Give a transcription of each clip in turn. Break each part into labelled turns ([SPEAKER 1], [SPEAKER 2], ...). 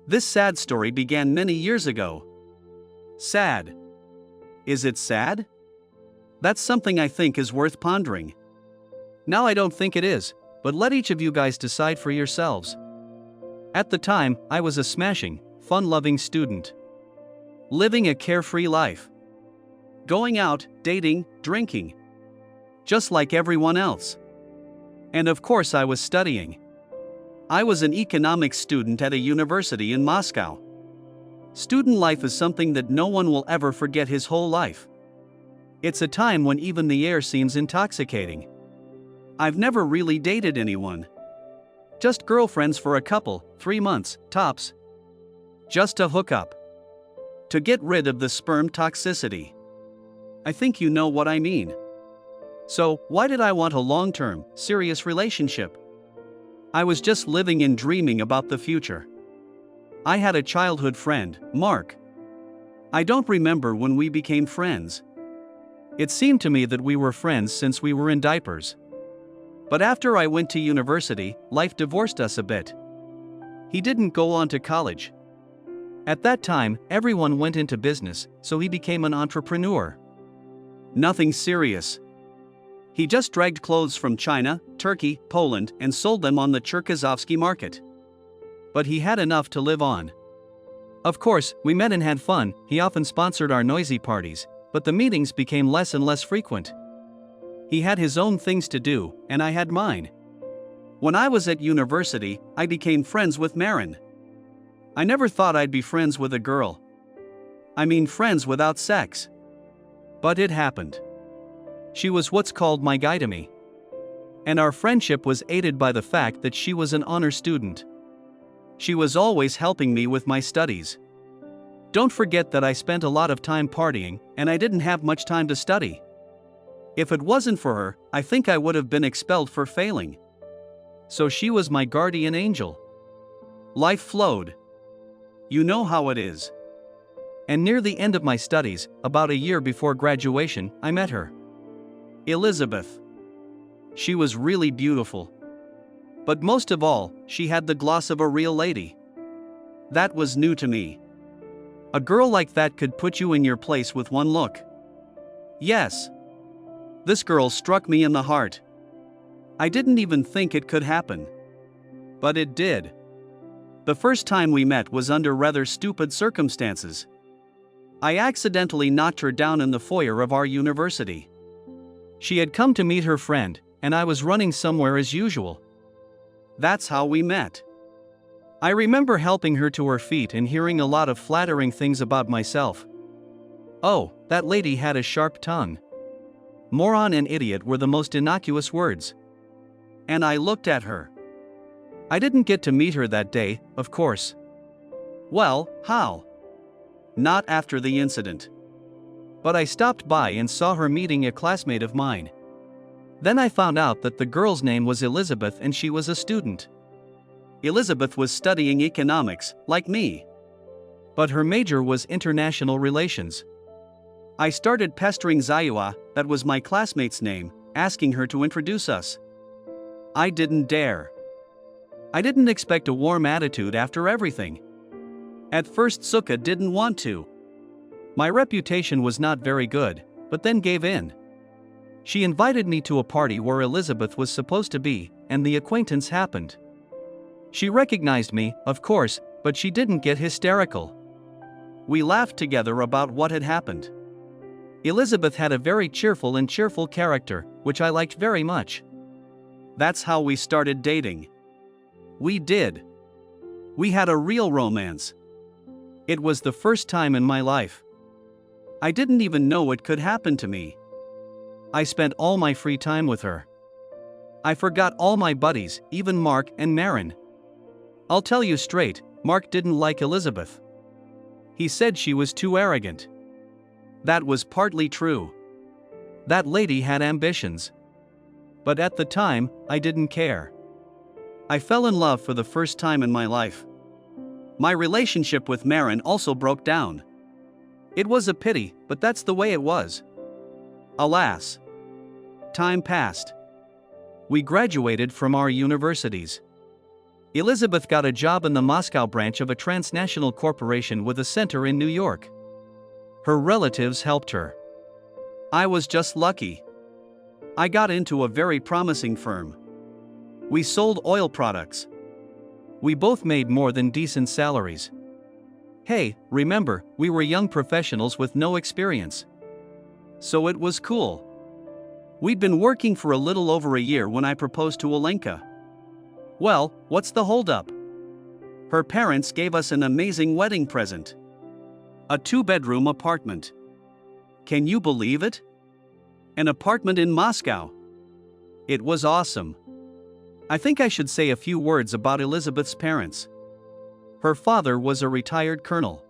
[SPEAKER 1] This sad story began many years ago. Sad. Is it sad? That's something I think is worth pondering. Now I don't think it is, but let each of you guys decide for yourselves. At the time, I was a smashing, fun-loving student. Living a carefree life. Going out, dating, drinking. Just like everyone else. And of course I was studying. I was an economics student at a university in Moscow. Student life is something that no one will ever forget his whole life. It's a time when even the air seems intoxicating. I've never really dated anyone. Just girlfriends for a couple, 3 months, tops. Just to hook up. To get rid of the sperm toxicity. I think you know what I mean. So, why did I want a long-term, serious relationship? I was just living and dreaming about the future. I had a childhood friend, Mark. I don't remember when we became friends. It seemed to me that we were friends since we were in diapers. But after I went to university, life divorced us a bit. He didn't go on to college. At that time, everyone went into business, so he became an entrepreneur. Nothing serious. He just dragged clothes from China, Turkey, Poland, and sold them on the Cherkasovsky market. But he had enough to live on. Of course, we met and had fun. He often sponsored our noisy parties, but the meetings became less and less frequent. He had his own things to do, and I had mine. When I was at university, I became friends with Marin. I never thought I'd be friends with a girl. I mean friends without sex. But it happened. She was what's called my guide-to-me. And our friendship was aided by the fact that she was an honor student. She was always helping me with my studies. Don't forget that I spent a lot of time partying, and I didn't have much time to study. If it wasn't for her, I think I would have been expelled for failing. So she was my guardian angel. Life flowed. You know how it is. And near the end of my studies, about a year before graduation, I met her. Elizabeth. She was really beautiful. But most of all, she had the gloss of a real lady. That was new to me. A girl like that could put you in your place with one look. Yes. This girl struck me in the heart. I didn't even think it could happen. But it did. The first time we met was under rather stupid circumstances. I accidentally knocked her down in the foyer of our university. She had come to meet her friend, and I was running somewhere as usual. That's how we met. I remember helping her to her feet and hearing a lot of flattering things about myself. Oh, that lady had a sharp tongue. Moron and idiot were the most innocuous words. And I looked at her. I didn't get to meet her that day, of course. Well, how? Not after the incident. But I stopped by and saw her meeting a classmate of mine. Then I found out that the girl's name was Elizabeth and she was a student. Elizabeth was studying economics, like me. But her major was international relations. I started pestering Zayua, that was my classmate's name, asking her to introduce us. I didn't dare. I didn't expect a warm attitude after everything. At first Suka didn't want to. My reputation was not very good, but then gave in. She invited me to a party where Elizabeth was supposed to be, and the acquaintance happened. She recognized me, of course, but she didn't get hysterical. We laughed together about what had happened. Elizabeth had a very cheerful character, which I liked very much. That's how we started dating. We did. We had a real romance. It was the first time in my life. I didn't even know it could happen to me. I spent all my free time with her. I forgot all my buddies, even Mark and Marin. I'll tell you straight, Mark didn't like Elizabeth. He said she was too arrogant. That was partly true. That lady had ambitions. But at the time, I didn't care. I fell in love for the first time in my life. My relationship with Marin also broke down. It was a pity, but that's the way it was. Alas. Time passed. We graduated from our universities. Elizabeth got a job in the Moscow branch of a transnational corporation with a center in New York. Her relatives helped her. I was just lucky. I got into a very promising firm. We sold oil products. We both made more than decent salaries. Hey, remember, we were young professionals with no experience. So it was cool. We'd been working for a little over a year when I proposed to Olenka. Well, what's the holdup? Her parents gave us an amazing wedding present. A 2-bedroom apartment. Can you believe it? An apartment in Moscow. It was awesome. I think I should say a few words about Elizabeth's parents. Her father was a retired colonel.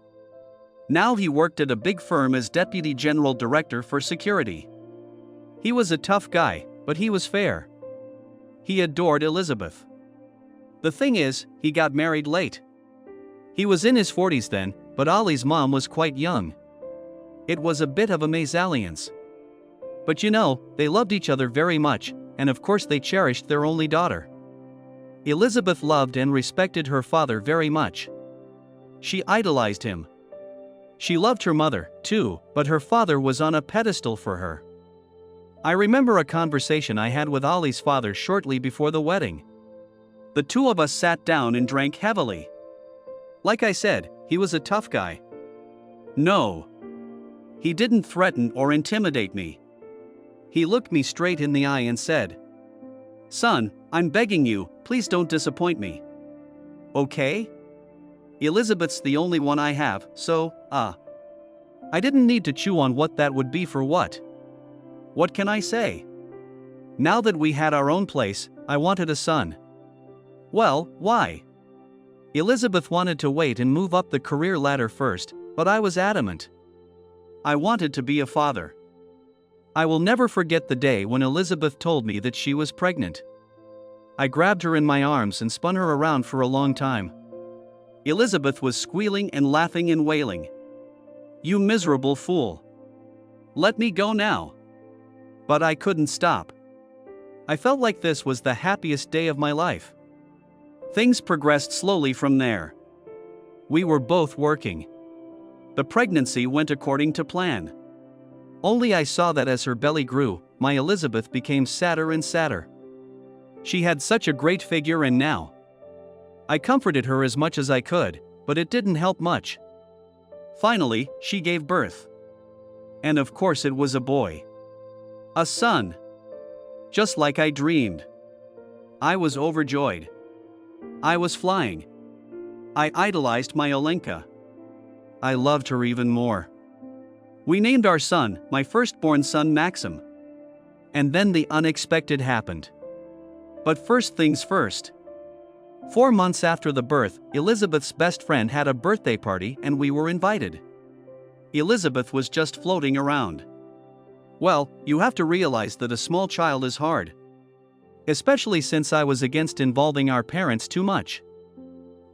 [SPEAKER 1] Now he worked at a big firm as deputy general director for security. He was a tough guy, but he was fair. He adored Elizabeth. The thing is, he got married late. He was in his 40s then, but Ollie's mom was quite young. It was a bit of a mésalliance. But you know, they loved each other very much, and of course they cherished their only daughter. Elizabeth loved and respected her father very much. She idolized him. She loved her mother, too, but her father was on a pedestal for her. I remember a conversation I had with Ollie's father shortly before the wedding. The two of us sat down and drank heavily. Like I said, he was a tough guy. No. He didn't threaten or intimidate me. He looked me straight in the eye and said, "Son, I'm begging you, please don't disappoint me. Okay? Elizabeth's the only one I have, so, I didn't need to chew on what that would be for what. What can I say? Now that we had our own place, I wanted a son. Well, why? Elizabeth wanted to wait and move up the career ladder first, but I was adamant. I wanted to be a father. I will never forget the day when Elizabeth told me that she was pregnant. I grabbed her in my arms and spun her around for a long time. Elizabeth was squealing and laughing and wailing. "You miserable fool. Let me go now." But I couldn't stop. I felt like this was the happiest day of my life. Things progressed slowly from there. We were both working. The pregnancy went according to plan. Only I saw that as her belly grew, my Elizabeth became sadder and sadder. She had such a great figure, and now I comforted her as much as I could, but it didn't help much. Finally, she gave birth. And of course it was a boy. A son. Just like I dreamed. I was overjoyed. I was flying. I idolized my Olenka. I loved her even more. We named our son, my firstborn son, Maxim. And then the unexpected happened. But first things first. 4 months after the birth, Elizabeth's best friend had a birthday party and we were invited. Elizabeth was just floating around. Well, you have to realize that a small child is hard. Especially since I was against involving our parents too much.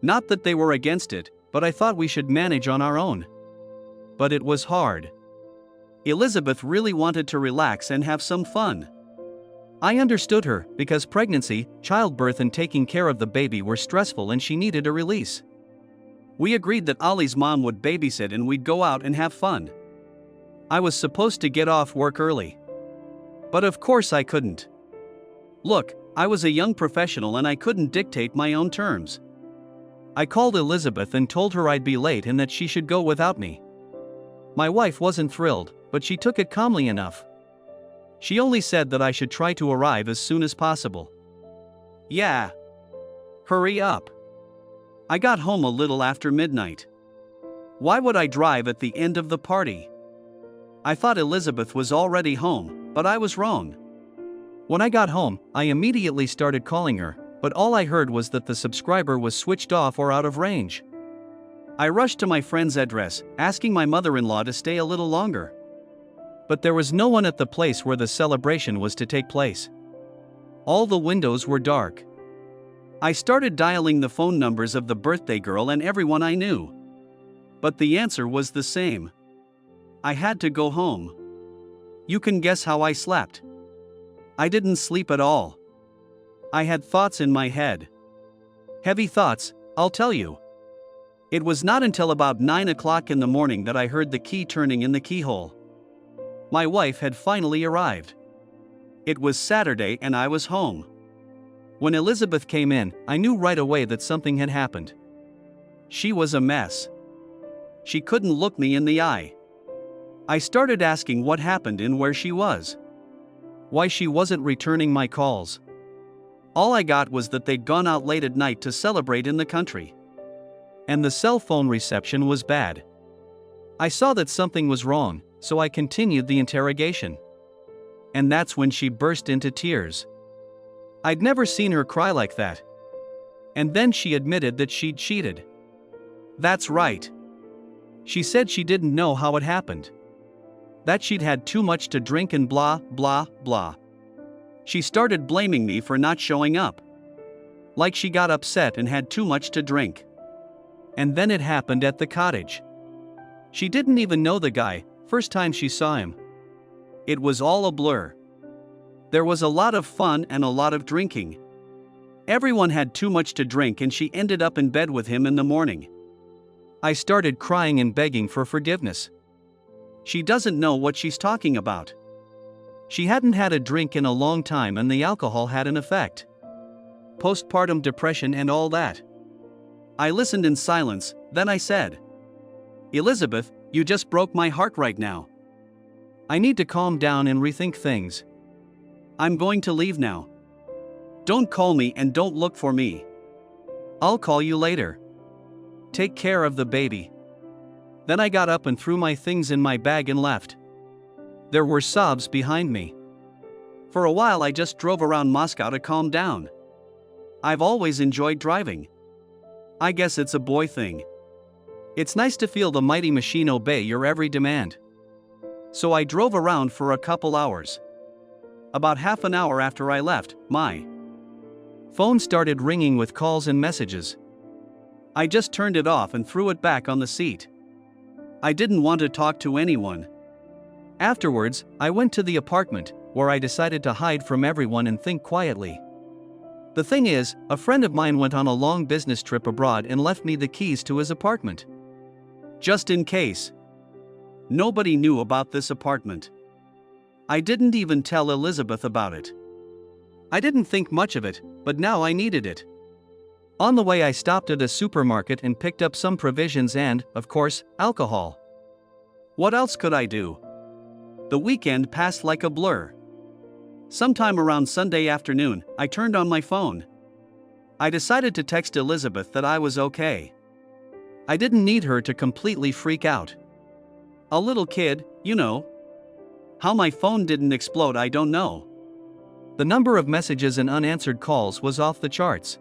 [SPEAKER 1] Not that they were against it, but I thought we should manage on our own. But it was hard. Elizabeth really wanted to relax and have some fun. I understood her, because pregnancy, childbirth and taking care of the baby were stressful and she needed a release. We agreed that Ollie's mom would babysit and we'd go out and have fun. I was supposed to get off work early. But of course I couldn't. Look, I was a young professional and I couldn't dictate my own terms. I called Elizabeth and told her I'd be late and that she should go without me. My wife wasn't thrilled, but she took it calmly enough. She only said that I should try to arrive as soon as possible. Yeah. Hurry up. I got home a little after midnight. Why would I drive at the end of the party? I thought Elizabeth was already home, but I was wrong. When I got home, I immediately started calling her, but all I heard was that the subscriber was switched off or out of range. I rushed to my friend's address, asking my mother-in-law to stay a little longer. But there was no one at the place where the celebration was to take place. All the windows were dark. I started dialing the phone numbers of the birthday girl and everyone I knew. But the answer was the same. I had to go home. You can guess how I slept. I didn't sleep at all. I had thoughts in my head. Heavy thoughts, I'll tell you. It was not until about 9 o'clock in the morning that I heard the key turning in the keyhole. My wife had finally arrived. It was Saturday and I was home. When Elizabeth came in, I knew right away that something had happened. She was a mess. She couldn't look me in the eye. I started asking what happened and where she was. Why she wasn't returning my calls. All I got was that they'd gone out late at night to celebrate in the country. And the cell phone reception was bad. I saw that something was wrong, so I continued the interrogation. And that's when she burst into tears. I'd never seen her cry like that. And then she admitted that she'd cheated. That's right. She said she didn't know how it happened. That she'd had too much to drink and blah, blah, blah. She started blaming me for not showing up. Like she got upset and had too much to drink. And then it happened at the cottage. She didn't even know the guy, first time she saw him. It was all a blur. There was a lot of fun and a lot of drinking. Everyone had too much to drink and she ended up in bed with him in the morning. I started crying and begging for forgiveness. She doesn't know what she's talking about. She hadn't had a drink in a long time and the alcohol had an effect. Postpartum depression and all that. I listened in silence, then I said, "Elizabeth, you just broke my heart right now. I need to calm down and rethink things. I'm going to leave now. Don't call me and don't look for me. I'll call you later. Take care of the baby." Then I got up and threw my things in my bag and left. There were sobs behind me. For a while I just drove around Moscow to calm down. I've always enjoyed driving. I guess it's a boy thing. It's nice to feel the mighty machine obey your every demand. So I drove around for a couple hours. About half an hour after I left, my phone started ringing with calls and messages. I just turned it off and threw it back on the seat. I didn't want to talk to anyone. Afterwards, I went to the apartment, where I decided to hide from everyone and think quietly. The thing is, a friend of mine went on a long business trip abroad and left me the keys to his apartment. Just in case. Nobody knew about this apartment. I didn't even tell Elizabeth about it. I didn't think much of it, but now I needed it. On the way I stopped at a supermarket and picked up some provisions and, of course, alcohol. What else could I do? The weekend passed like a blur. Sometime around Sunday afternoon, I turned on my phone. I decided to text Elizabeth that I was okay. I didn't need her to completely freak out. A little kid, you know. How my phone didn't explode, I don't know. The number of messages and unanswered calls was off the charts.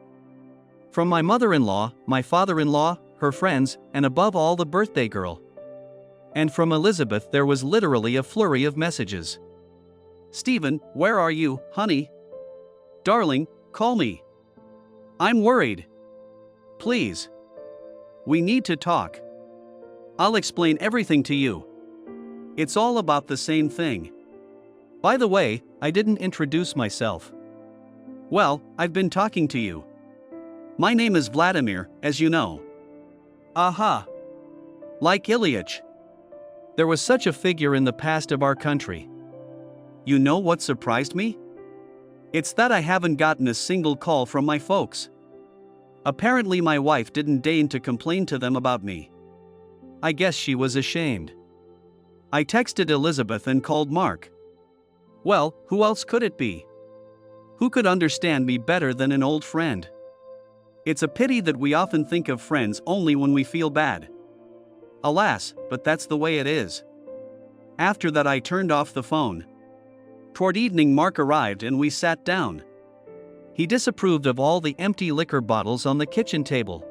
[SPEAKER 1] From my mother-in-law, my father-in-law, her friends, and above all the birthday girl. And from Elizabeth there was literally a flurry of messages. "Stephen, where are you, honey? Darling, call me. I'm worried. Please. We need to talk. I'll explain everything to you. It's all about the same thing. By the way, I didn't introduce myself. Well, I've been talking to you. My name is Vladimir, as you know." Aha. Like Ilyich. There was such a figure in the past of our country. You know what surprised me? It's that I haven't gotten a single call from my folks. Apparently my wife didn't deign to complain to them about me. I guess she was ashamed. I texted Elizabeth and called Mark. Well, who else could it be? Who could understand me better than an old friend? It's a pity that we often think of friends only when we feel bad. Alas, but that's the way it is. After that I turned off the phone. Toward evening Mark arrived and we sat down. He disapproved of all the empty liquor bottles on the kitchen table.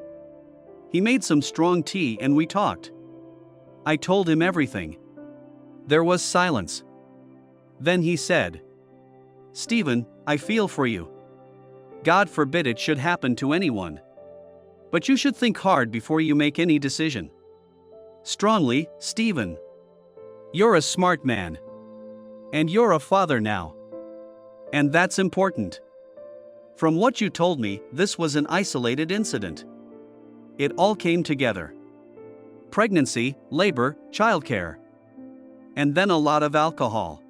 [SPEAKER 1] He made some strong tea and we talked. I told him everything. There was silence. Then he said, "Stephen, I feel for you. God forbid it should happen to anyone. But you should think hard before you make any decision. Strongly, Stephen. You're a smart man. And you're a father now. And that's important. From what you told me, this was an isolated incident. It all came together. Pregnancy, labor, childcare. And then a lot of alcohol.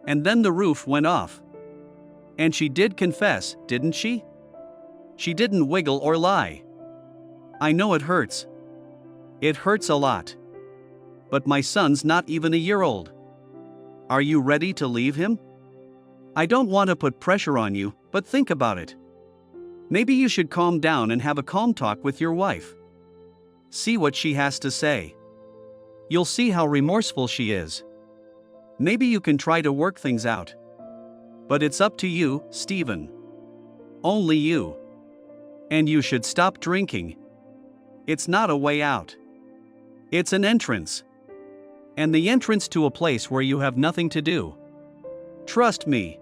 [SPEAKER 1] And then the roof went off. And she did confess, didn't she? She didn't wiggle or lie. I know it hurts. It hurts a lot. But my son's not even a year old. Are you ready to leave him? I don't want to put pressure on you, but think about it. Maybe you should calm down and have a calm talk with your wife. See what she has to say. You'll see how remorseful she is. Maybe you can try to work things out. But it's up to you, Stephen. Only you. And you should stop drinking. It's not a way out. It's an entrance. And the entrance to a place where you have nothing to do. Trust me.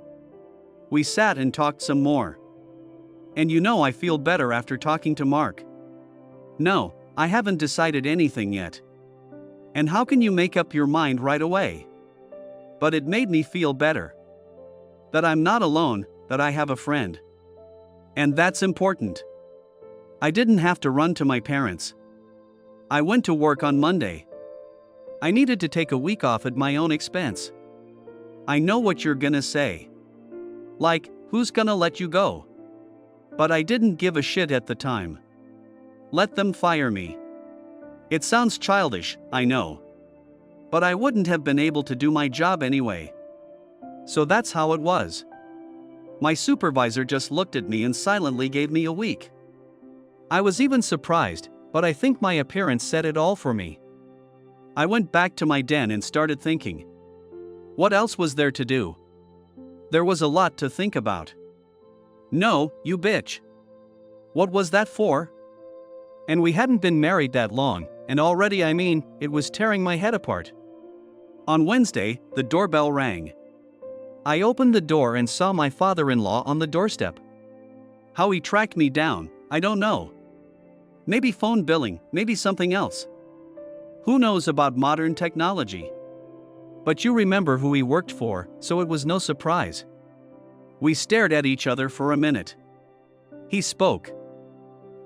[SPEAKER 1] We sat and talked some more. And you know I feel better after talking to Mark. No, I haven't decided anything yet. And how can you make up your mind right away? But it made me feel better. That I'm not alone, that I have a friend. And that's important. I didn't have to run to my parents. I went to work on Monday. I needed to take a week off at my own expense. I know what you're gonna say. Like, who's gonna let you go? But I didn't give a shit at the time. Let them fire me. It sounds childish, I know. But I wouldn't have been able to do my job anyway. So that's how it was. My supervisor just looked at me and silently gave me a week. I was even surprised, but I think my appearance said it all for me. I went back to my den and started thinking. What else was there to do? There was a lot to think about. No, you bitch. What was that for? And we hadn't been married that long, and already it was tearing my head apart. On Wednesday, the doorbell rang. I opened the door and saw my father-in-law on the doorstep. How he tracked me down, I don't know. Maybe phone billing, maybe something else. Who knows about modern technology? But you remember who he worked for, so it was no surprise. We stared at each other for a minute. He spoke.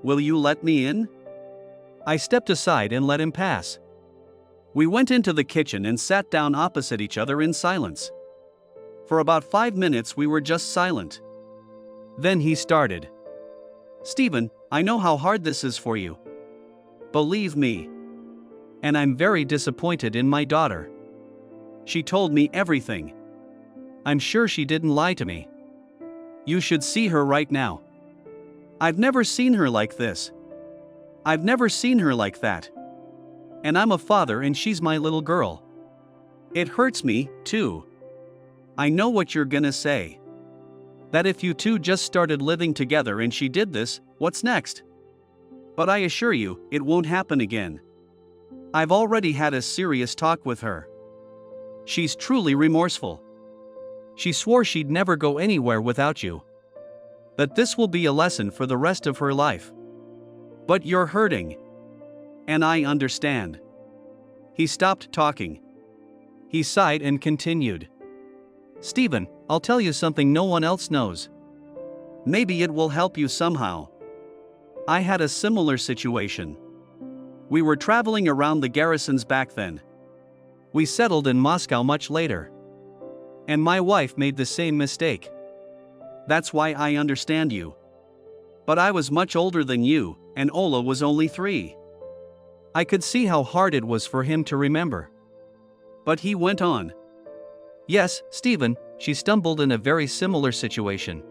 [SPEAKER 1] Will you let me in? I stepped aside and let him pass. We went into the kitchen and sat down opposite each other in silence. For about 5 minutes we were just silent. Then he started. Stephen, I know how hard this is for you. Believe me. And I'm very disappointed in my daughter. She told me everything. I'm sure she didn't lie to me. You should see her right now. I've never seen her like this. I've never seen her like that. And I'm a father and she's my little girl. It hurts me, too. I know what you're gonna say. That if you two just started living together and she did this, what's next? But I assure you, it won't happen again. I've already had a serious talk with her. She's truly remorseful. She swore she'd never go anywhere without you. That this will be a lesson for the rest of her life. But you're hurting. And I understand. He stopped talking. He sighed and continued. Stephen, I'll tell you something no one else knows. Maybe it will help you somehow. I had a similar situation. We were traveling around the garrisons back then. We settled in Moscow much later. And my wife made the same mistake. That's why I understand you. But I was much older than you, and Ola was only 3. I could see how hard it was for him to remember. But he went on. Yes, Stephen, she stumbled in a very similar situation.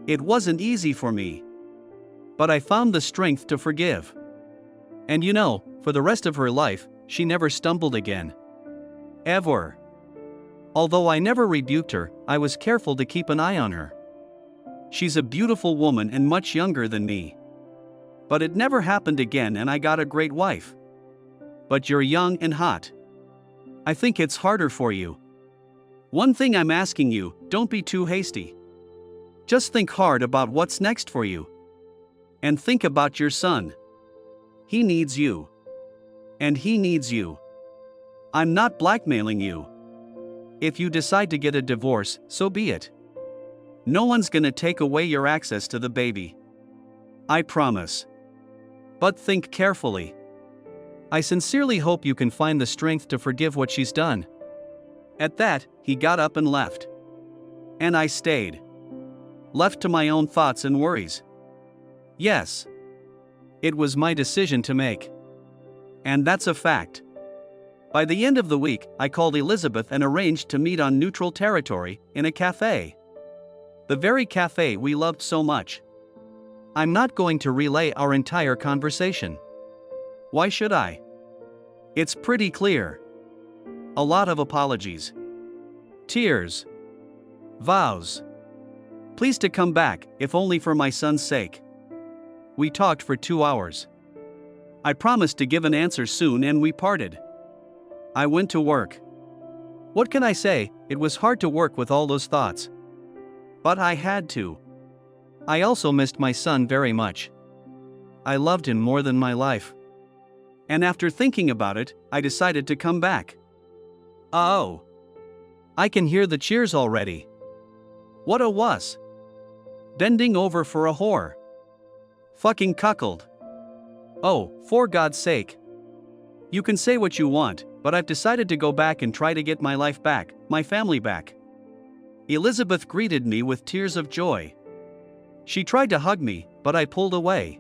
[SPEAKER 1] It wasn't easy for me. But I found the strength to forgive. And you know, for the rest of her life, she never stumbled again. Ever. Although I never rebuked her, I was careful to keep an eye on her. She's a beautiful woman and much younger than me. But it never happened again and I got a great wife. But you're young and hot. I think it's harder for you. One thing I'm asking you, don't be too hasty. Just think hard about what's next for you. And think about your son. He needs you. And he needs you. I'm not blackmailing you. If you decide to get a divorce, so be it. No one's gonna take away your access to the baby. I promise. But think carefully. I sincerely hope you can find the strength to forgive what she's done." At that, he got up and left. And I stayed. Left to my own thoughts and worries. Yes. It was my decision to make. And that's a fact. By the end of the week, I called Elizabeth and arranged to meet on neutral territory, in a cafe. The very cafe we loved so much. I'm not going to relay our entire conversation. Why should I? It's pretty clear. A lot of apologies. Tears. Vows. Please to come back, if only for my son's sake. We talked for 2 hours. I promised to give an answer soon and we parted. I went to work. What can I say, it was hard to work with all those thoughts. But I had to. I also missed my son very much. I loved him more than my life. And after thinking about it, I decided to come back. Oh. I can hear the cheers already. What a wuss. Bending over for a whore. Fucking cuckold. Oh, for God's sake. You can say what you want, but I've decided to go back and try to get my life back, my family back. Elizabeth greeted me with tears of joy. She tried to hug me, but I pulled away.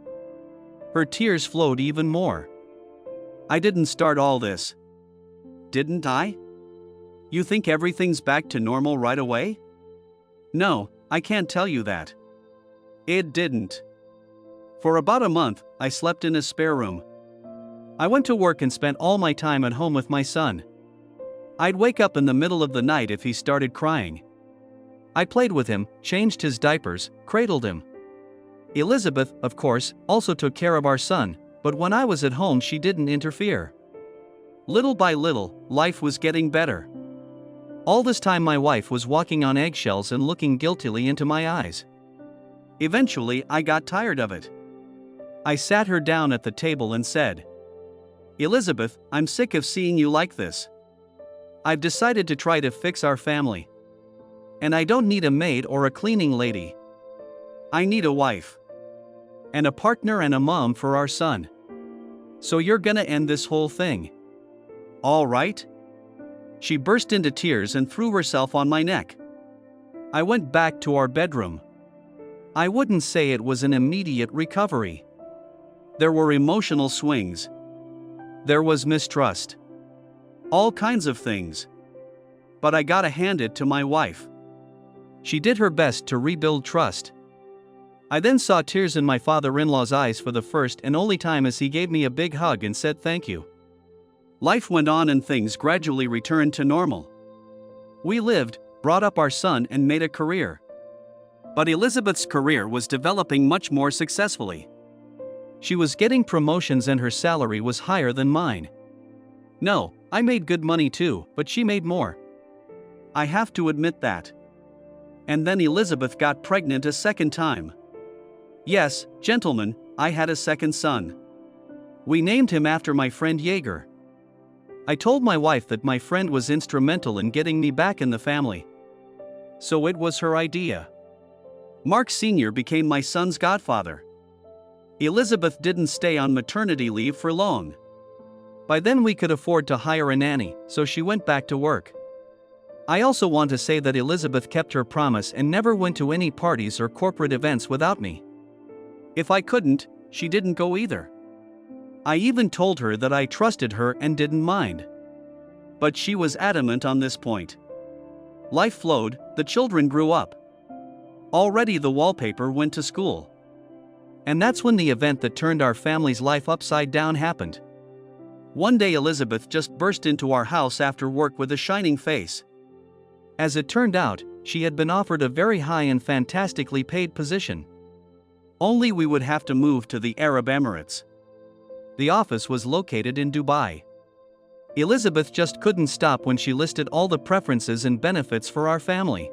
[SPEAKER 1] Her tears flowed even more. I didn't start all this. Didn't I? You think everything's back to normal right away? No, I can't tell you that. It didn't. For about a month, I slept in a spare room. I went to work and spent all my time at home with my son. I'd wake up in the middle of the night if he started crying. I played with him, changed his diapers, cradled him. Elizabeth, of course, also took care of our son, but when I was at home she didn't interfere. Little by little, life was getting better. All this time my wife was walking on eggshells and looking guiltily into my eyes. Eventually, I got tired of it. I sat her down at the table and said, "Elizabeth, I'm sick of seeing you like this. I've decided to try to fix our family. And I don't need a maid or a cleaning lady. I need a wife. And a partner and a mom for our son. So you're gonna end this whole thing. All right?" She burst into tears and threw herself on my neck. I went back to our bedroom. I wouldn't say it was an immediate recovery. There were emotional swings. There was mistrust. All kinds of things. But I gotta hand it to my wife. She did her best to rebuild trust. I then saw tears in my father-in-law's eyes for the first and only time as he gave me a big hug and said thank you. Life went on and things gradually returned to normal. We lived, brought up our son and made a career. But Elizabeth's career was developing much more successfully. She was getting promotions and her salary was higher than mine. No, I made good money too, but she made more. I have to admit that. And then Elizabeth got pregnant a second time. Yes, gentlemen, I had a second son. We named him after my friend Jaeger. I told my wife that my friend was instrumental in getting me back in the family. So it was her idea. Mark Sr. became my son's godfather. Elizabeth didn't stay on maternity leave for long. By then we could afford to hire a nanny, so she went back to work. I also want to say that Elizabeth kept her promise and never went to any parties or corporate events without me. If I couldn't, she didn't go either. I even told her that I trusted her and didn't mind. But she was adamant on this point. Life flowed, the children grew up. Already the wallpaper went to school. And that's when the event that turned our family's life upside down happened. One day Elizabeth just burst into our house after work with a shining face. As it turned out, she had been offered a very high and fantastically paid position. Only we would have to move to the Arab Emirates. The office was located in Dubai. Elizabeth just couldn't stop when she listed all the preferences and benefits for our family.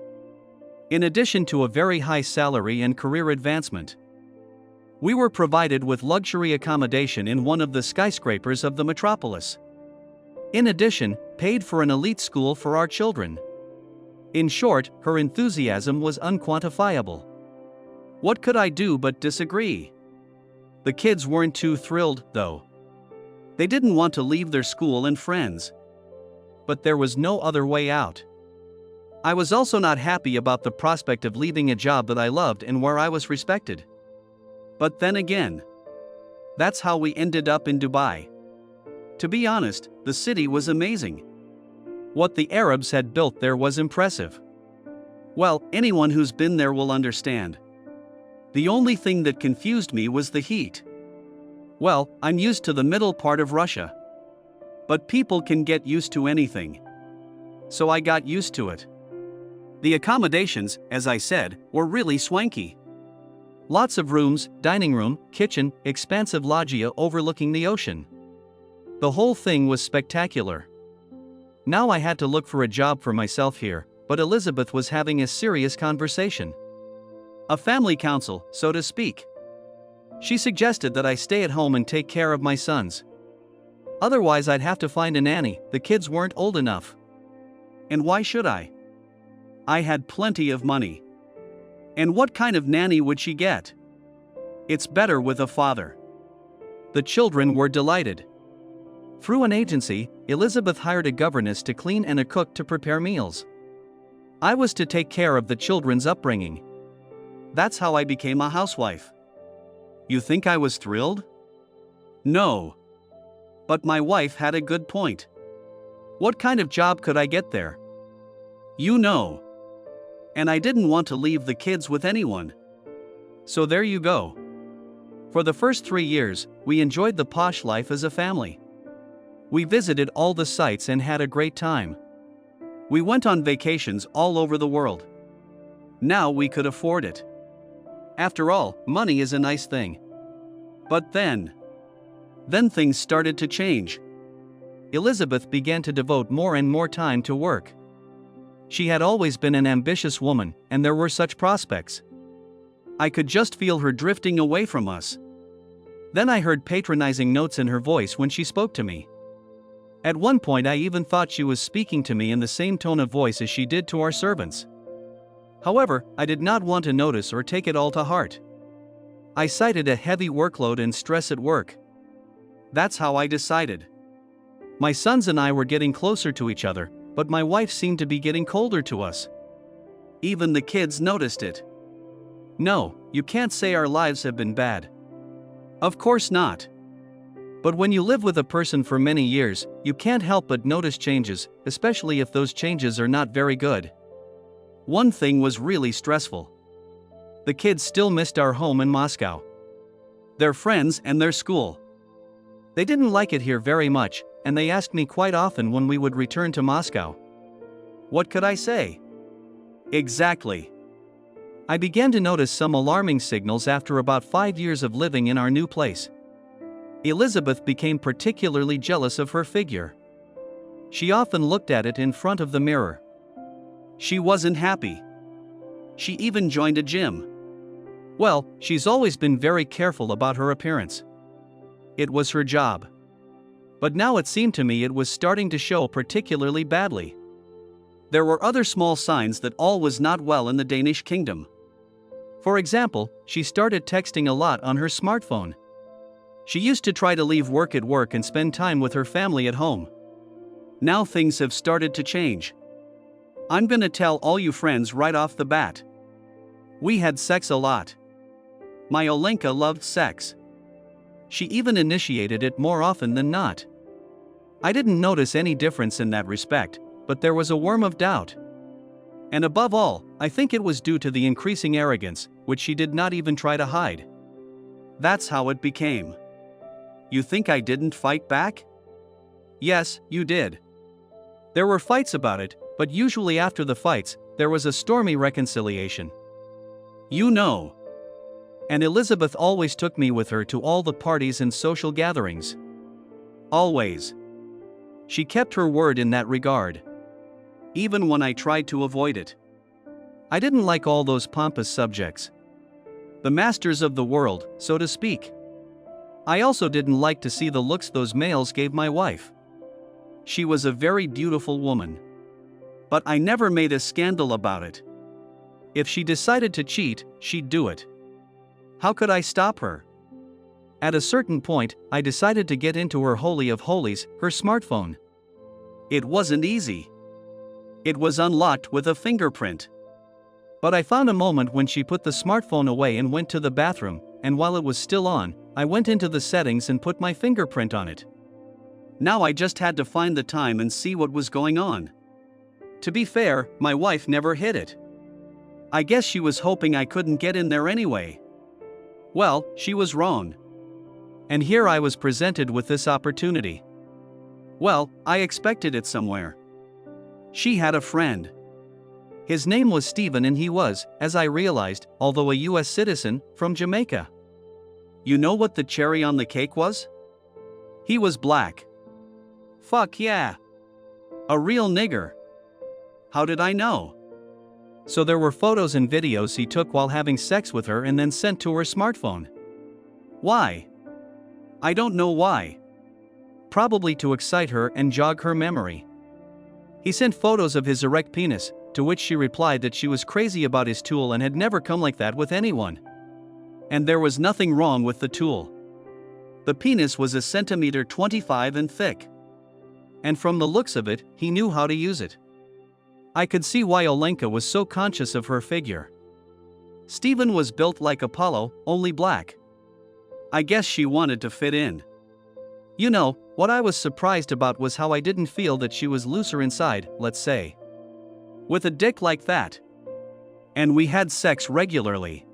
[SPEAKER 1] In addition to a very high salary and career advancement, we were provided with luxury accommodation in one of the skyscrapers of the metropolis. In addition, paid for an elite school for our children. In short, her enthusiasm was unquantifiable. What could I do but disagree? The kids weren't too thrilled, though. They didn't want to leave their school and friends. But there was no other way out. I was also not happy about the prospect of leaving a job that I loved and where I was respected. But then again, that's how we ended up in Dubai. To be honest, the city was amazing. What the Arabs had built there was impressive. Well, anyone who's been there will understand. The only thing that confused me was the heat. Well, I'm used to the middle part of Russia. But people can get used to anything. So I got used to it. The accommodations, as I said, were really swanky. Lots of rooms, dining room, kitchen, expansive loggia overlooking the ocean. The whole thing was spectacular. Now I had to look for a job for myself here, but Elizabeth was having a serious conversation. A family council, so to speak. She suggested that I stay at home and take care of my sons. Otherwise I'd have to find a nanny, the kids weren't old enough. And why should I? I had plenty of money. And what kind of nanny would she get? It's better with a father. The children were delighted. Through an agency, Elizabeth hired a governess to clean and a cook to prepare meals. I was to take care of the children's upbringing. That's how I became a housewife. You think I was thrilled? No. But my wife had a good point. What kind of job could I get there? You know. And I didn't want to leave the kids with anyone. So there you go. For the first 3 years, we enjoyed the posh life as a family. We visited all the sites and had a great time. We went on vacations all over the world. Now we could afford it. After all, money is a nice thing. But then things started to change. Elizabeth began to devote more and more time to work. She had always been an ambitious woman, and there were such prospects. I could just feel her drifting away from us. Then I heard patronizing notes in her voice when she spoke to me. At one point I even thought she was speaking to me in the same tone of voice as she did to our servants. However, I did not want to notice or take it all to heart. I cited a heavy workload and stress at work. That's how I decided. My sons and I were getting closer to each other, but my wife seemed to be getting colder to us. Even the kids noticed it. No, you can't say our lives have been bad. Of course not. But when you live with a person for many years, you can't help but notice changes, especially if those changes are not very good. One thing was really stressful. The kids still missed our home in Moscow. Their friends and their school. They didn't like it here very much, and they asked me quite often when we would return to Moscow. What could I say? Exactly. I began to notice some alarming signals after about 5 years of living in our new place. Elizabeth became particularly jealous of her figure. She often looked at it in front of the mirror. She wasn't happy. She even joined a gym. Well, she's always been very careful about her appearance. It was her job. But now it seemed to me it was starting to show particularly badly. There were other small signs that all was not well in the Danish kingdom. For example, she started texting a lot on her smartphone. She used to try to leave work at work and spend time with her family at home. Now things have started to change. I'm gonna tell all you friends right off the bat. We had sex a lot. My Olenka loved sex. She even initiated it more often than not. I didn't notice any difference in that respect, but there was a worm of doubt. And above all, I think it was due to the increasing arrogance, which she did not even try to hide. That's how it became. You think I didn't fight back? Yes, you did. There were fights about it, but usually after the fights, there was a stormy reconciliation. You know. And Elizabeth always took me with her to all the parties and social gatherings. Always. She kept her word in that regard. Even when I tried to avoid it. I didn't like all those pompous subjects. The masters of the world, so to speak. I also didn't like to see the looks those males gave my wife. She was a very beautiful woman. But I never made a scandal about it. If she decided to cheat, she'd do it. How could I stop her? At a certain point, I decided to get into her holy of holies, her smartphone. It wasn't easy. It was unlocked with a fingerprint. But I found a moment when she put the smartphone away and went to the bathroom, and while it was still on, I went into the settings and put my fingerprint on it. Now I just had to find the time and see what was going on. To be fair, my wife never hid it. I guess she was hoping I couldn't get in there anyway. Well, she was wrong. And here I was presented with this opportunity. Well, I expected it somewhere. She had a friend. His name was Stephen and he was, as I realized, although a US citizen, from Jamaica. You know what the cherry on the cake was? He was black. Fuck yeah. A real nigger. How did I know? So there were photos and videos he took while having sex with her and then sent to her smartphone. Why? I don't know why. Probably to excite her and jog her memory. He sent photos of his erect penis, to which she replied that she was crazy about his tool and had never come like that with anyone. And there was nothing wrong with the tool. The penis was 1.25 centimeters and thick. And from the looks of it, he knew how to use it. I could see why Olenka was so conscious of her figure. Stephen was built like Apollo, only black. I guess she wanted to fit in. You know, what I was surprised about was how I didn't feel that she was looser inside, let's say. With a dick like that. And we had sex regularly.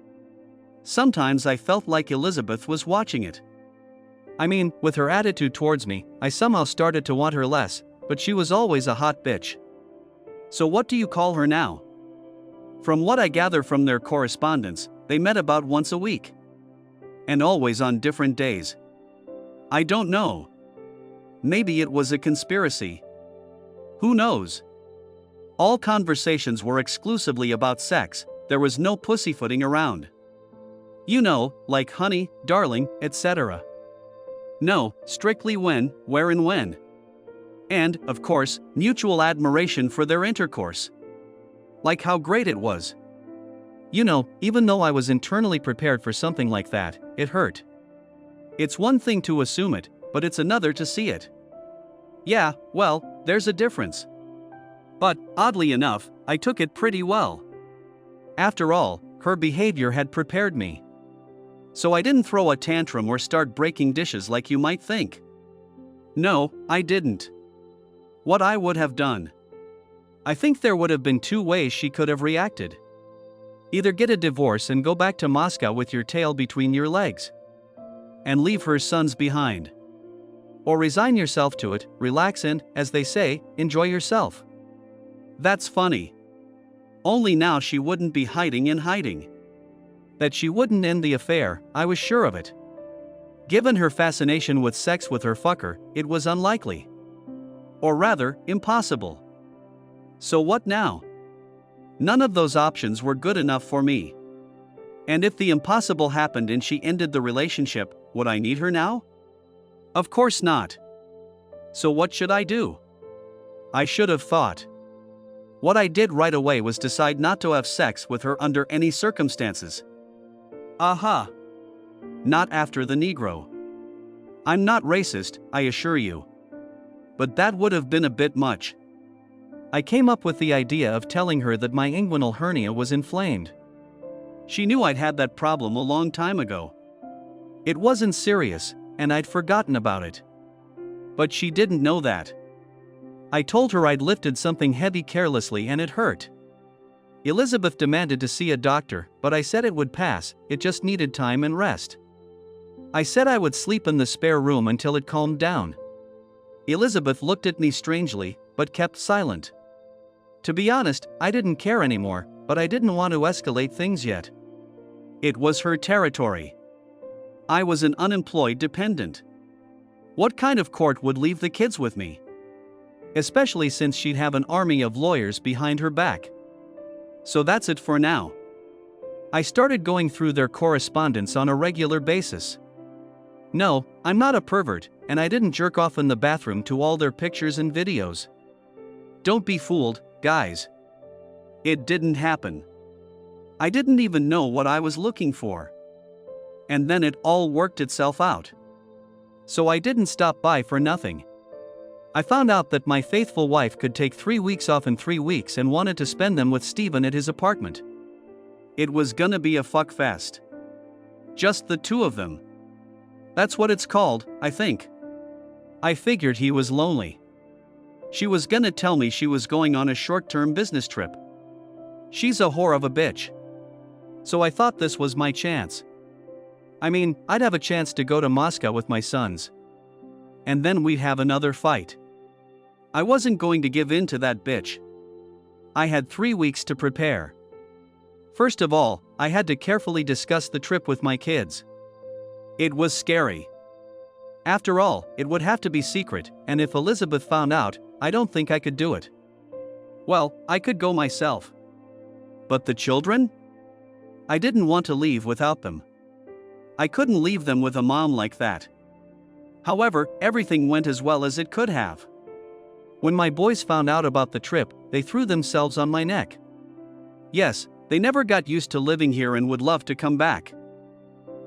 [SPEAKER 1] Sometimes I felt like Elizabeth was watching it. I mean, with her attitude towards me, I somehow started to want her less, but she was always a hot bitch. So what do you call her now? From what I gather from their correspondence, they met about once a week. And always on different days. I don't know. Maybe it was a conspiracy. Who knows? All conversations were exclusively about sex, there was no pussyfooting around. You know, like honey, darling, etc. No, strictly when, where and when. And, of course, mutual admiration for their intercourse. Like how great it was. You know, even though I was internally prepared for something like that, it hurt. It's one thing to assume it, but it's another to see it. Yeah, well, there's a difference. But, oddly enough, I took it pretty well. After all, her behavior had prepared me. So I didn't throw a tantrum or start breaking dishes like you might think. No, I didn't. What I would have done. I think there would have been two ways she could have reacted. Either get a divorce and go back to Moscow with your tail between your legs. And leave her sons behind. Or resign yourself to it, relax and, as they say, enjoy yourself. That's funny. Only now she wouldn't be hiding in hiding. That she wouldn't end the affair, I was sure of it. Given her fascination with sex with her fucker, it was unlikely. Or rather, impossible. So what now? None of those options were good enough for me. And if the impossible happened and she ended the relationship, would I need her now? Of course not. So what should I do? I should have thought. What I did right away was decide not to have sex with her under any circumstances. Aha! Not after the Negro. I'm not racist, I assure you. But that would have been a bit much. I came up with the idea of telling her that my inguinal hernia was inflamed. She knew I'd had that problem a long time ago. It wasn't serious, and I'd forgotten about it. But she didn't know that. I told her I'd lifted something heavy carelessly and it hurt. Elizabeth demanded to see a doctor, but I said it would pass, it just needed time and rest. I said I would sleep in the spare room until it calmed down. Elizabeth looked at me strangely, but kept silent. To be honest, I didn't care anymore, but I didn't want to escalate things yet. It was her territory. I was an unemployed dependent. What kind of court would leave the kids with me? Especially since she'd have an army of lawyers behind her back. So that's it for now. I started going through their correspondence on a regular basis. No, I'm not a pervert, and I didn't jerk off in the bathroom to all their pictures and videos. Don't be fooled, guys. It didn't happen. I didn't even know what I was looking for. And then it all worked itself out. So I didn't stop by for nothing. I found out that my faithful wife could take 3 weeks off in 3 weeks and wanted to spend them with Steven at his apartment. It was gonna be a fuck fest. Just the two of them. That's what it's called, I think. I figured he was lonely. She was gonna tell me she was going on a short-term business trip. She's a whore of a bitch. So I thought this was my chance. I mean, I'd have a chance to go to Moscow with my sons. And then we'd have another fight. I wasn't going to give in to that bitch. I had 3 weeks to prepare. First of all, I had to carefully discuss the trip with my kids. It was scary. After all, it would have to be secret, and if Elizabeth found out, I don't think I could do it. Well, I could go myself. But the children? I didn't want to leave without them. I couldn't leave them with a mom like that. However, everything went as well as it could have. When my boys found out about the trip, they threw themselves on my neck. Yes, they never got used to living here and would love to come back.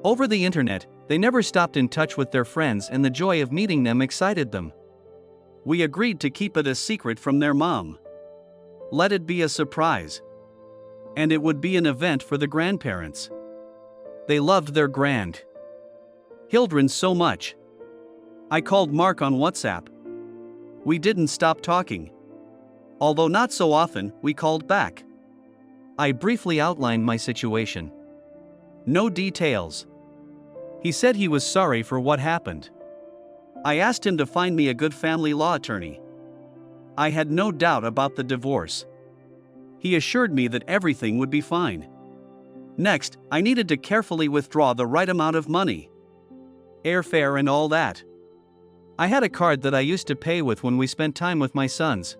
[SPEAKER 1] Over the internet, they never stopped in touch with their friends, and the joy of meeting them excited them. We agreed to keep it a secret from their mom. Let it be a surprise. And it would be an event for the grandparents. They loved their grand Hildren so much. I called Mark on WhatsApp. We didn't stop talking. Although not so often, we called back. I briefly outlined my situation. No details. He said he was sorry for what happened. I asked him to find me a good family law attorney. I had no doubt about the divorce. He assured me that everything would be fine. Next, I needed to carefully withdraw the right amount of money. Airfare and all that. I had a card that I used to pay with when we spent time with my sons.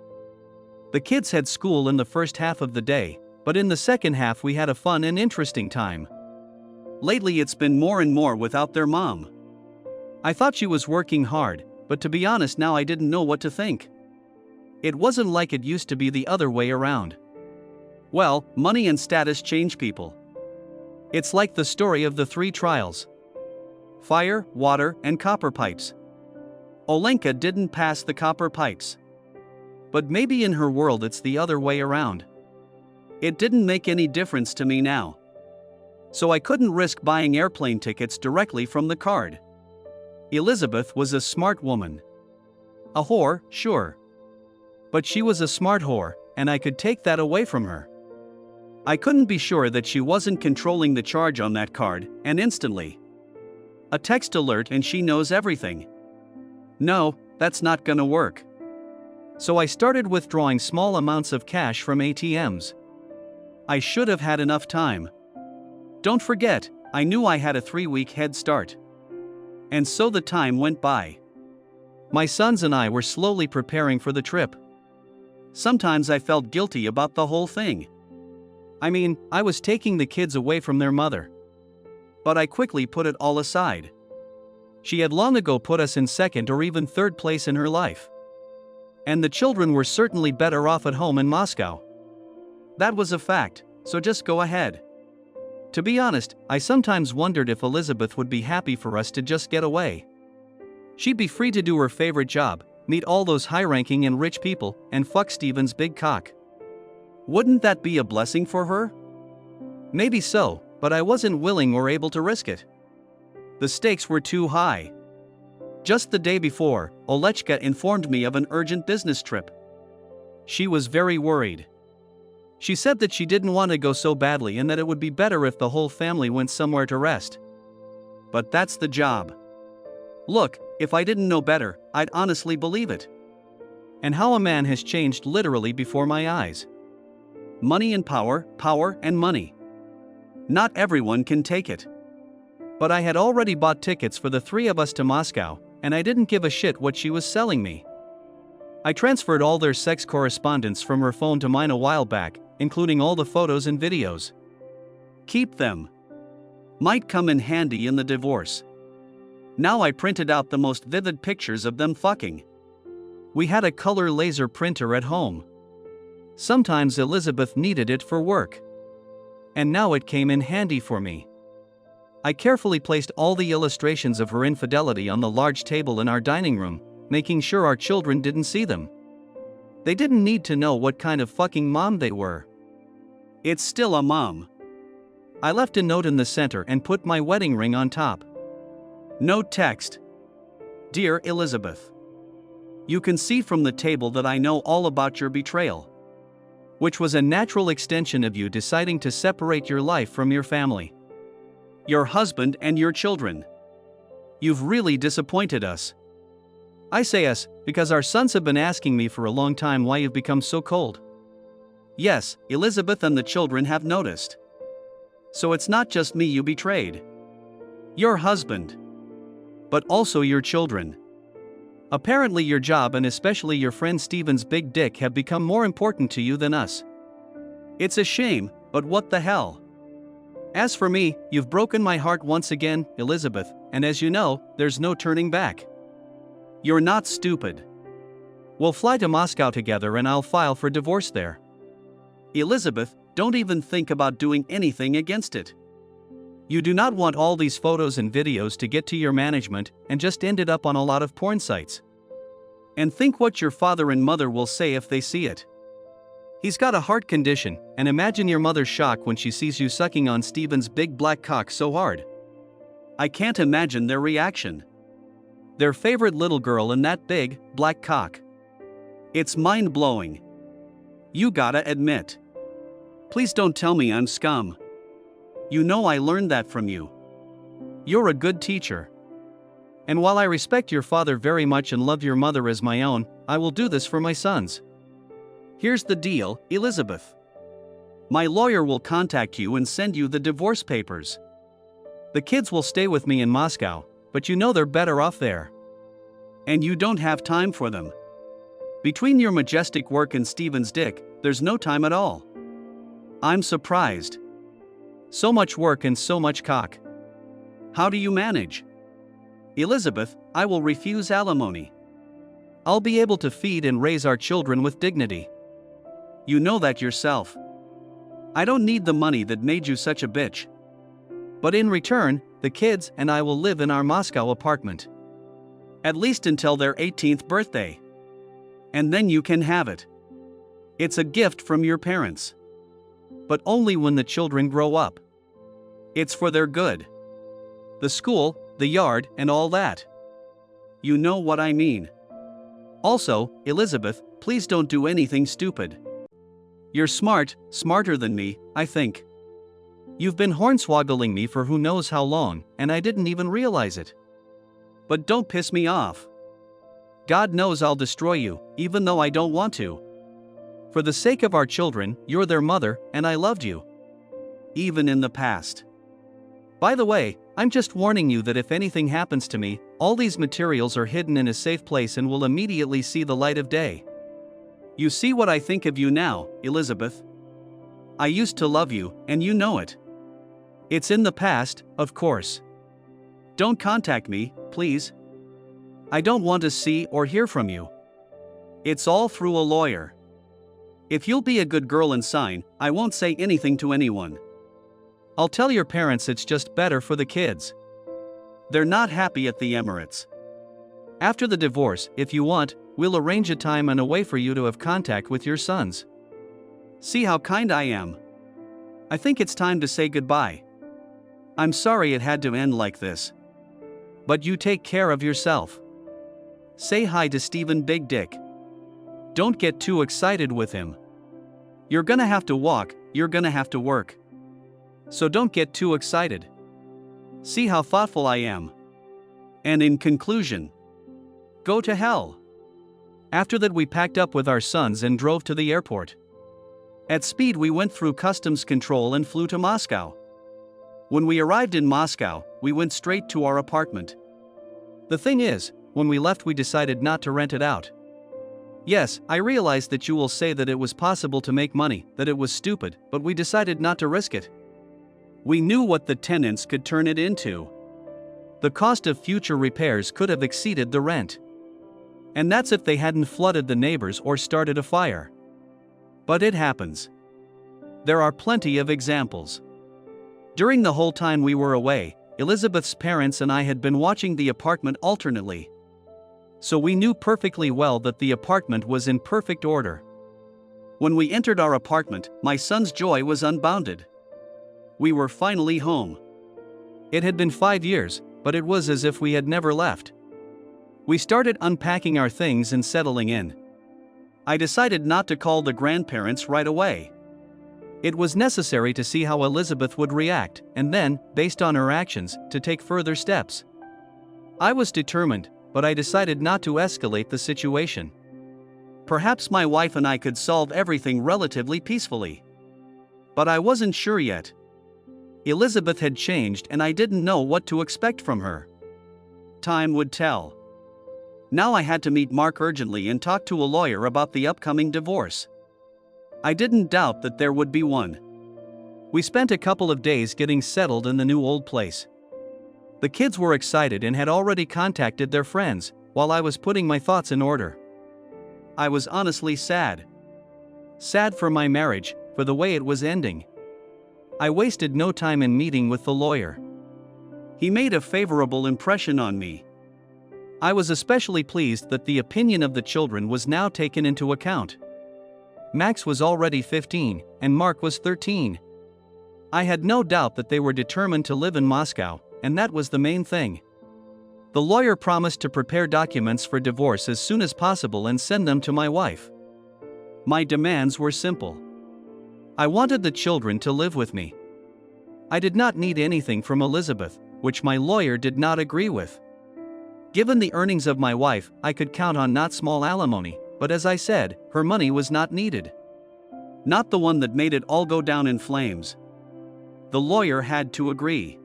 [SPEAKER 1] The kids had school in the first half of the day, but in the second half we had a fun and interesting time. Lately it's been more and more without their mom. I thought she was working hard, but to be honest now I didn't know what to think. It wasn't like it used to be the other way around. Well, money and status change people. It's like the story of the 3 trials. Fire, water, and copper pipes. Olenka didn't pass the copper pipes. But maybe in her world it's the other way around. It didn't make any difference to me now. So I couldn't risk buying airplane tickets directly from the card. Elizabeth was a smart woman. A whore, sure. But she was a smart whore, and I could take that away from her. I couldn't be sure that she wasn't controlling the charge on that card, and instantly. A text alert and she knows everything. No, that's not gonna work. So I started withdrawing small amounts of cash from ATMs. I should have had enough time. Don't forget, I knew I had a 3-week head start. And so the time went by. My sons and I were slowly preparing for the trip. Sometimes I felt guilty about the whole thing. I mean, I was taking the kids away from their mother. But I quickly put it all aside. She had long ago put us in second or even third place in her life. And the children were certainly better off at home in Moscow. That was a fact, so just go ahead. To be honest, I sometimes wondered if Elizabeth would be happy for us to just get away. She'd be free to do her favorite job, meet all those high-ranking and rich people, and fuck Steven's big cock. Wouldn't that be a blessing for her? Maybe so, but I wasn't willing or able to risk it. The stakes were too high. Just the day before, Olechka informed me of an urgent business trip. She was very worried. She said that she didn't want to go so badly and that it would be better if the whole family went somewhere to rest. But that's the job. Look, if I didn't know better, I'd honestly believe it. And how a man has changed literally before my eyes. Money and power, power and money. Not everyone can take it. But I had already bought tickets for the 3 of us to Moscow, and I didn't give a shit what she was selling me. I transferred all their sex correspondence from her phone to mine a while back, including all the photos and videos. Keep them. Might come in handy in the divorce. Now I printed out the most vivid pictures of them fucking. We had a color laser printer at home. Sometimes Elizabeth needed it for work. And now it came in handy for me. I carefully placed all the illustrations of her infidelity on the large table in our dining room, making sure our children didn't see them. They didn't need to know what kind of fucking mom they were. It's still a mom. I left a note in the center and put my wedding ring on top. Note text. Dear Elizabeth, you can see from the table that I know all about your betrayal, which was a natural extension of you deciding to separate your life from your family, your husband and your children. You've really disappointed us. I say us because our sons have been asking me for a long time why you've become so cold. Yes, Elizabeth and the children have noticed. So it's not just me you betrayed. Your husband. But also your children. Apparently your job and especially your friend Steven's big dick have become more important to you than us. It's a shame, but what the hell? As for me, you've broken my heart once again, Elizabeth, and as you know, there's no turning back. You're not stupid. We'll fly to Moscow together and I'll file for divorce there. Elizabeth, don't even think about doing anything against it. You do not want all these photos and videos to get to your management and just end it up on a lot of porn sites. And think what your father and mother will say if they see it. He's got a heart condition, and imagine your mother's shock when she sees you sucking on Steven's big black cock so hard. I can't imagine their reaction. Their favorite little girl and that big, black cock. It's mind-blowing. You gotta admit. Please don't tell me I'm scum. You know I learned that from you. You're a good teacher. And while I respect your father very much and love your mother as my own, I will do this for my sons. Here's the deal, Elizabeth. My lawyer will contact you and send you the divorce papers. The kids will stay with me in Moscow, but you know they're better off there. And you don't have time for them. Between your majestic work and Steven's dick, there's no time at all. I'm surprised. So much work and so much cock. How do you manage? Elizabeth, I will refuse alimony. I'll be able to feed and raise our children with dignity. You know that yourself. I don't need the money that made you such a bitch. But in return, the kids and I will live in our Moscow apartment. At least until their 18th birthday. And then you can have it. It's a gift from your parents. But only when the children grow up. It's for their good. The school, the yard, and all that. You know what I mean. Also, Elizabeth, please don't do anything stupid. You're smart, smarter than me, I think. You've been hornswoggling me for who knows how long, and I didn't even realize it. But don't piss me off. God knows I'll destroy you, even though I don't want to. For the sake of our children, you're their mother, and I loved you. Even in the past. By the way, I'm just warning you that if anything happens to me, all these materials are hidden in a safe place and will immediately see the light of day. You see what I think of you now, Elizabeth? I used to love you, and you know it. It's in the past, of course. Don't contact me, please. I don't want to see or hear from you. It's all through a lawyer. If you'll be a good girl and sign, I won't say anything to anyone. I'll tell your parents it's just better for the kids. They're not happy at the Emirates. After the divorce, if you want, we'll arrange a time and a way for you to have contact with your sons. See how kind I am. I think it's time to say goodbye. I'm sorry it had to end like this. But you take care of yourself. Say hi to Steven Big Dick. Don't get too excited with him. You're gonna have to walk, you're gonna have to work. So don't get too excited. See how thoughtful I am. And in conclusion, go to hell. After that we packed up with our sons and drove to the airport. At speed we went through customs control and flew to Moscow. When we arrived in Moscow, we went straight to our apartment. The thing is, when we left we decided not to rent it out. Yes, I realized that you will say that it was possible to make money, that it was stupid, but we decided not to risk it. We knew what the tenants could turn it into. The cost of future repairs could have exceeded the rent. And that's if they hadn't flooded the neighbors or started a fire. But it happens. There are plenty of examples. During the whole time we were away, Elizabeth's parents and I had been watching the apartment alternately. So we knew perfectly well that the apartment was in perfect order. When we entered our apartment, my son's joy was unbounded. We were finally home. It had been 5 years, but it was as if we had never left. We started unpacking our things and settling in. I decided not to call the grandparents right away. It was necessary to see how Elizabeth would react, and then, based on her actions, to take further steps. I was determined, but I decided not to escalate the situation. Perhaps my wife and I could solve everything relatively peacefully. But I wasn't sure yet. Elizabeth had changed and I didn't know what to expect from her. Time would tell. Now I had to meet Mark urgently and talk to a lawyer about the upcoming divorce. I didn't doubt that there would be one. We spent a couple of days getting settled in the new old place. The kids were excited and had already contacted their friends, while I was putting my thoughts in order. I was honestly sad. Sad for my marriage, for the way it was ending. I wasted no time in meeting with the lawyer. He made a favorable impression on me. I was especially pleased that the opinion of the children was now taken into account. Max was already 15, and Mark was 13. I had no doubt that they were determined to live in Moscow, and that was the main thing. The lawyer promised to prepare documents for divorce as soon as possible and send them to my wife. My demands were simple. I wanted the children to live with me. I did not need anything from Elizabeth, which my lawyer did not agree with. Given the earnings of my wife, I could count on not small alimony, but as I said, her money was not needed. Not the one that made it all go down in flames. The lawyer had to agree.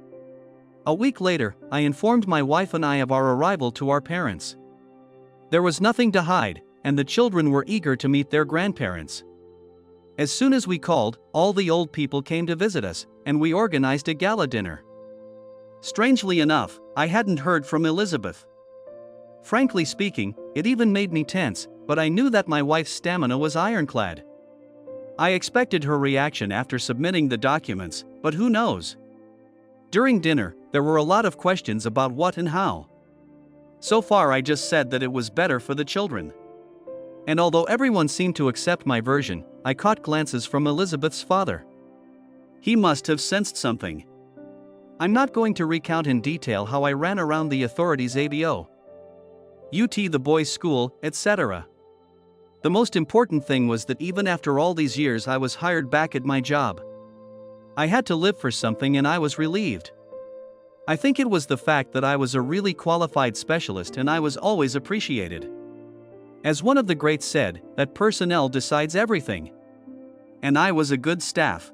[SPEAKER 1] A week later, I informed my wife and I of our arrival to our parents. There was nothing to hide, and the children were eager to meet their grandparents. As soon as we called, all the old people came to visit us, and we organized a gala dinner. Strangely enough, I hadn't heard from Elizabeth. Frankly speaking, it even made me tense, but I knew that my wife's stamina was ironclad. I expected her reaction after submitting the documents, but who knows? During dinner, there were a lot of questions about what and how. So far I just said that it was better for the children. And although everyone seemed to accept my version, I caught glances from Elizabeth's father. He must have sensed something. I'm not going to recount in detail how I ran around the authorities ABO, UT the boys' school, etc. The most important thing was that even after all these years I was hired back at my job. I had to live for something and I was relieved. I think it was the fact that I was a really qualified specialist and I was always appreciated. As one of the greats said, that personnel decides everything. And I was a good staff.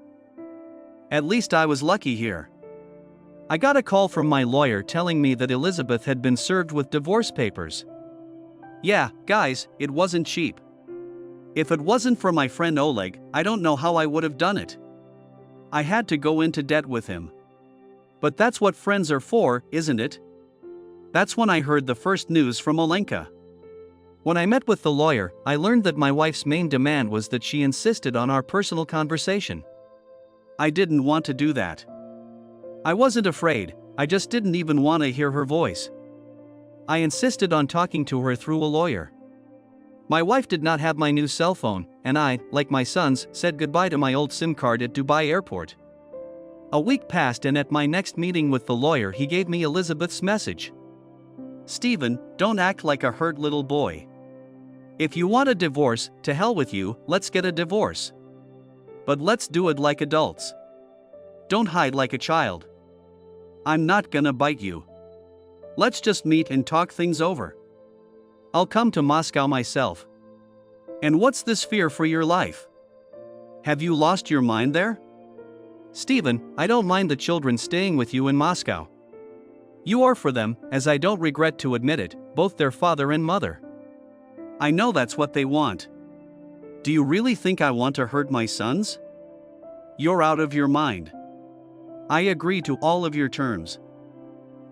[SPEAKER 1] At least I was lucky here. I got a call from my lawyer telling me that Elizabeth had been served with divorce papers. Yeah, guys, it wasn't cheap. If it wasn't for my friend Oleg, I don't know how I would have done it. I had to go into debt with him. But that's what friends are for, isn't it? That's when I heard the first news from Olenka. When I met with the lawyer, I learned that my wife's main demand was that she insisted on our personal conversation. I didn't want to do that. I wasn't afraid, I just didn't even want to hear her voice. I insisted on talking to her through a lawyer. My wife did not have my new cell phone, and I, like my sons, said goodbye to my old SIM card at Dubai airport. A week passed and at my next meeting with the lawyer he gave me Elizabeth's message. Stephen, don't act like a hurt little boy. If you want a divorce, to hell with you, let's get a divorce. But let's do it like adults. Don't hide like a child. I'm not gonna bite you. Let's just meet and talk things over. I'll come to Moscow myself. And what's this fear for your life? Have you lost your mind there? Stephen, I don't mind the children staying with you in Moscow. You are for them, as I don't regret to admit it, both their father and mother. I know that's what they want. Do you really think I want to hurt my sons? You're out of your mind. I agree to all of your terms.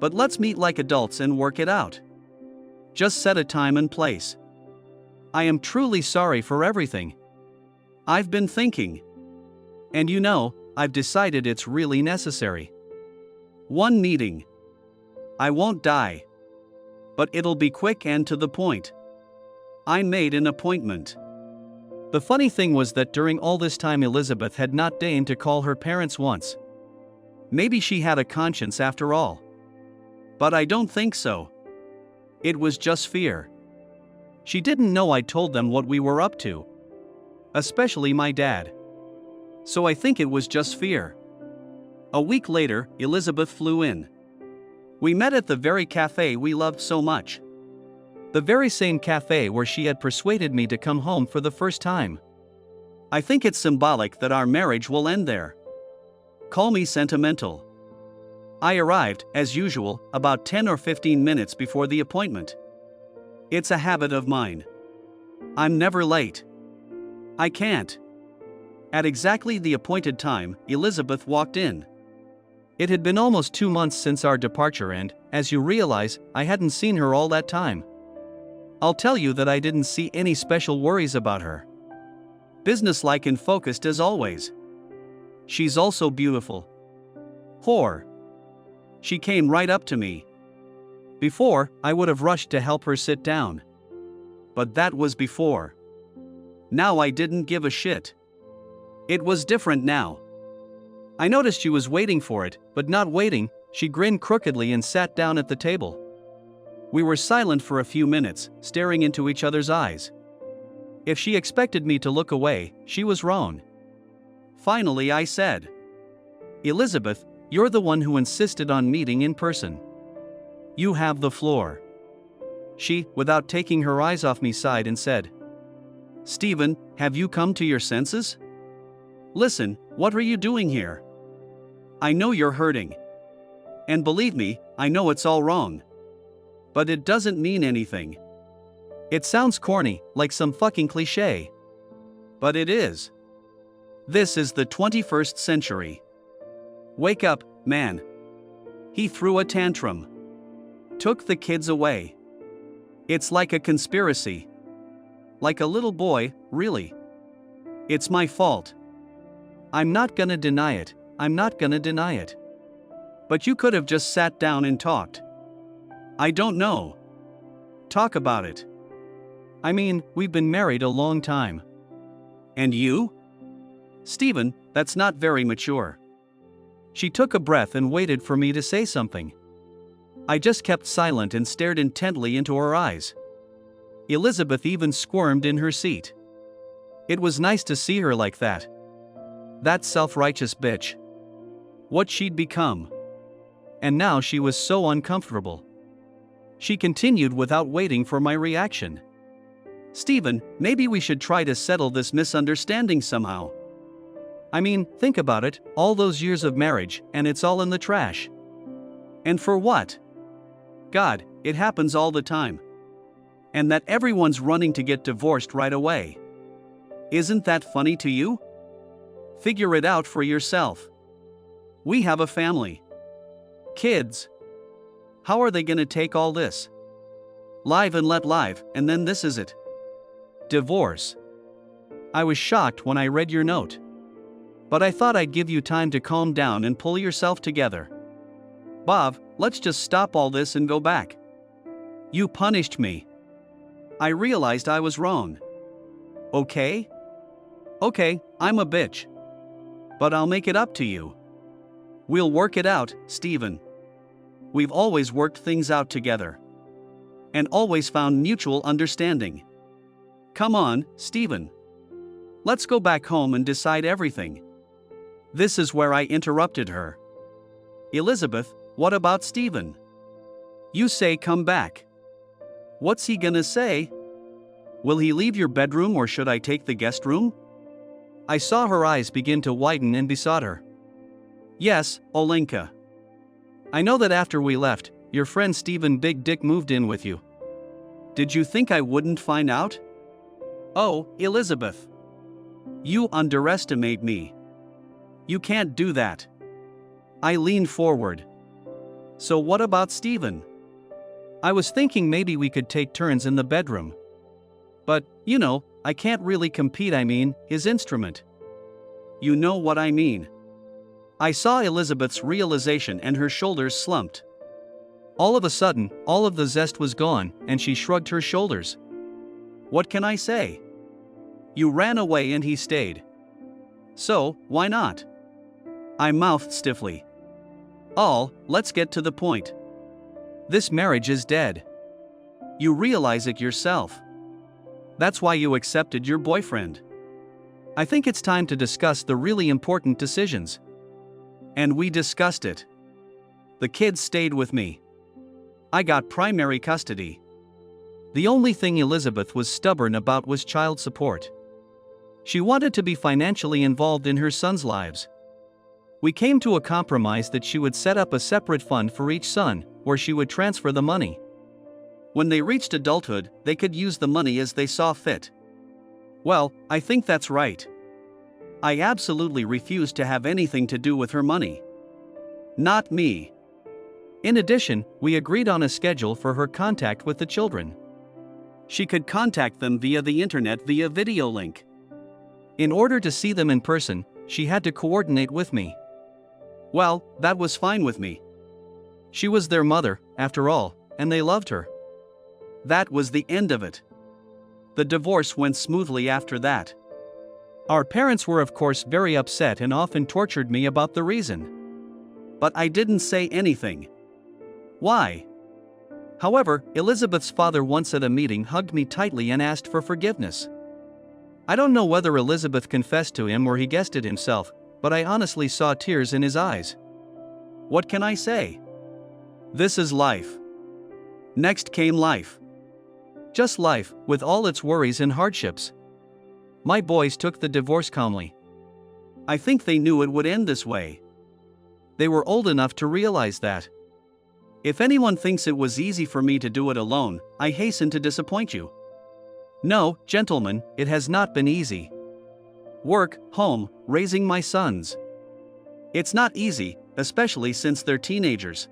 [SPEAKER 1] But let's meet like adults and work it out. Just set a time and place. I am truly sorry for everything. I've been thinking. And you know, I've decided it's really necessary. One meeting. I won't die. But it'll be quick and to the point. I made an appointment. The funny thing was that during all this time Elizabeth had not deigned to call her parents once. Maybe she had a conscience after all. But I don't think so. It was just fear. She didn't know I told them what we were up to. Especially my dad. So I think it was just fear. A week later, Elizabeth flew in. We met at the very cafe we loved so much. The very same cafe where she had persuaded me to come home for the first time. I think it's symbolic that our marriage will end there. Call me sentimental. I arrived, as usual, about 10 or 15 minutes before the appointment. It's a habit of mine. I'm never late. I can't. At exactly the appointed time, Elizabeth walked in. It had been almost 2 months since our departure and, as you realize, I hadn't seen her all that time. I'll tell you that I didn't see any special worries about her. Businesslike and focused as always. She's also beautiful. Whore. She came right up to me. Before, I would have rushed to help her sit down. But that was before. Now I didn't give a shit. It was different now. I noticed she was waiting for it, but not waiting, she grinned crookedly and sat down at the table. We were silent for a few minutes, staring into each other's eyes. If she expected me to look away, she was wrong. Finally I said, "Elizabeth, you're the one who insisted on meeting in person. You have the floor." She, without taking her eyes off me, sighed and said, "Stephen, have you come to your senses? Listen, what are you doing here? I know you're hurting. And believe me, I know it's all wrong. But it doesn't mean anything. It sounds corny, like some fucking cliche. But it is. This is the 21st century. Wake up, man." He threw a tantrum. Took the kids away. It's like a conspiracy. Like a little boy, really. It's my fault. I'm not gonna deny it, I'm not gonna deny it. But you could have just sat down and talked. I don't know. Talk about it. I mean, we've been married a long time. And you? Stephen, that's not very mature. She took a breath and waited for me to say something. I just kept silent and stared intently into her eyes. Elizabeth even squirmed in her seat. It was nice to see her like that. That self-righteous bitch. What she'd become. And now she was so uncomfortable. She continued without waiting for my reaction. "Stephen, maybe we should try to settle this misunderstanding somehow. I mean, think about it, all those years of marriage, and it's all in the trash. And for what? God, it happens all the time. And that everyone's running to get divorced right away. Isn't that funny to you? Figure it out for yourself. We have a family. Kids. How are they gonna take all this? Live and let live, and then this is it. Divorce." I was shocked when I read your note. But I thought I'd give you time to calm down and pull yourself together. Bob, let's just stop all this and go back. You punished me. I realized I was wrong. Okay? Okay, I'm a bitch. But I'll make it up to you. We'll work it out, Stephen. We've always worked things out together. And always found mutual understanding. Come on, Stephen. Let's go back home and decide everything. This is where I interrupted her. Elizabeth, what about Stephen? You say come back. What's he gonna say? Will he leave your bedroom or should I take the guest room? I saw her eyes begin to widen and besought her. Yes, Olenka. I know that after we left, your friend Stephen Big Dick moved in with you. Did you think I wouldn't find out? Oh, Elizabeth. You underestimate me. You can't do that. I leaned forward. So what about Stephen? I was thinking maybe we could take turns in the bedroom. But, you know, I can't really compete, his instrument. You know what I mean. I saw Elizabeth's realization and her shoulders slumped. All of a sudden, all of the zest was gone, and she shrugged her shoulders. What can I say? You ran away and he stayed. So, why not? I mouthed stiffly. Let's get to the point. This marriage is dead. You realize it yourself. That's why you accepted your boyfriend. I think it's time to discuss the really important decisions. And we discussed it. The kids stayed with me. I got primary custody. The only thing Elizabeth was stubborn about was child support. She wanted to be financially involved in her sons' lives. We came to a compromise that she would set up a separate fund for each son, where she would transfer the money. When they reached adulthood, they could use the money as they saw fit. Well, I think that's right. I absolutely refused to have anything to do with her money. Not me. In addition, we agreed on a schedule for her contact with the children. She could contact them via the internet via video link. In order to see them in person, she had to coordinate with me. Well, that was fine with me. She was their mother, after all, and they loved her. That was the end of it. The divorce went smoothly after that. Our parents were of course very upset and often tortured me about the reason. But I didn't say anything. Why? However, Elizabeth's father once at a meeting hugged me tightly and asked for forgiveness. I don't know whether Elizabeth confessed to him or he guessed it himself, but I honestly saw tears in his eyes. What can I say? This is life. Next came life. Just life, with all its worries and hardships. My boys took the divorce calmly. I think they knew it would end this way. They were old enough to realize that. If anyone thinks it was easy for me to do it alone, I hasten to disappoint you. No, gentlemen, it has not been easy. Work, home, raising my sons. It's not easy, especially since they're teenagers.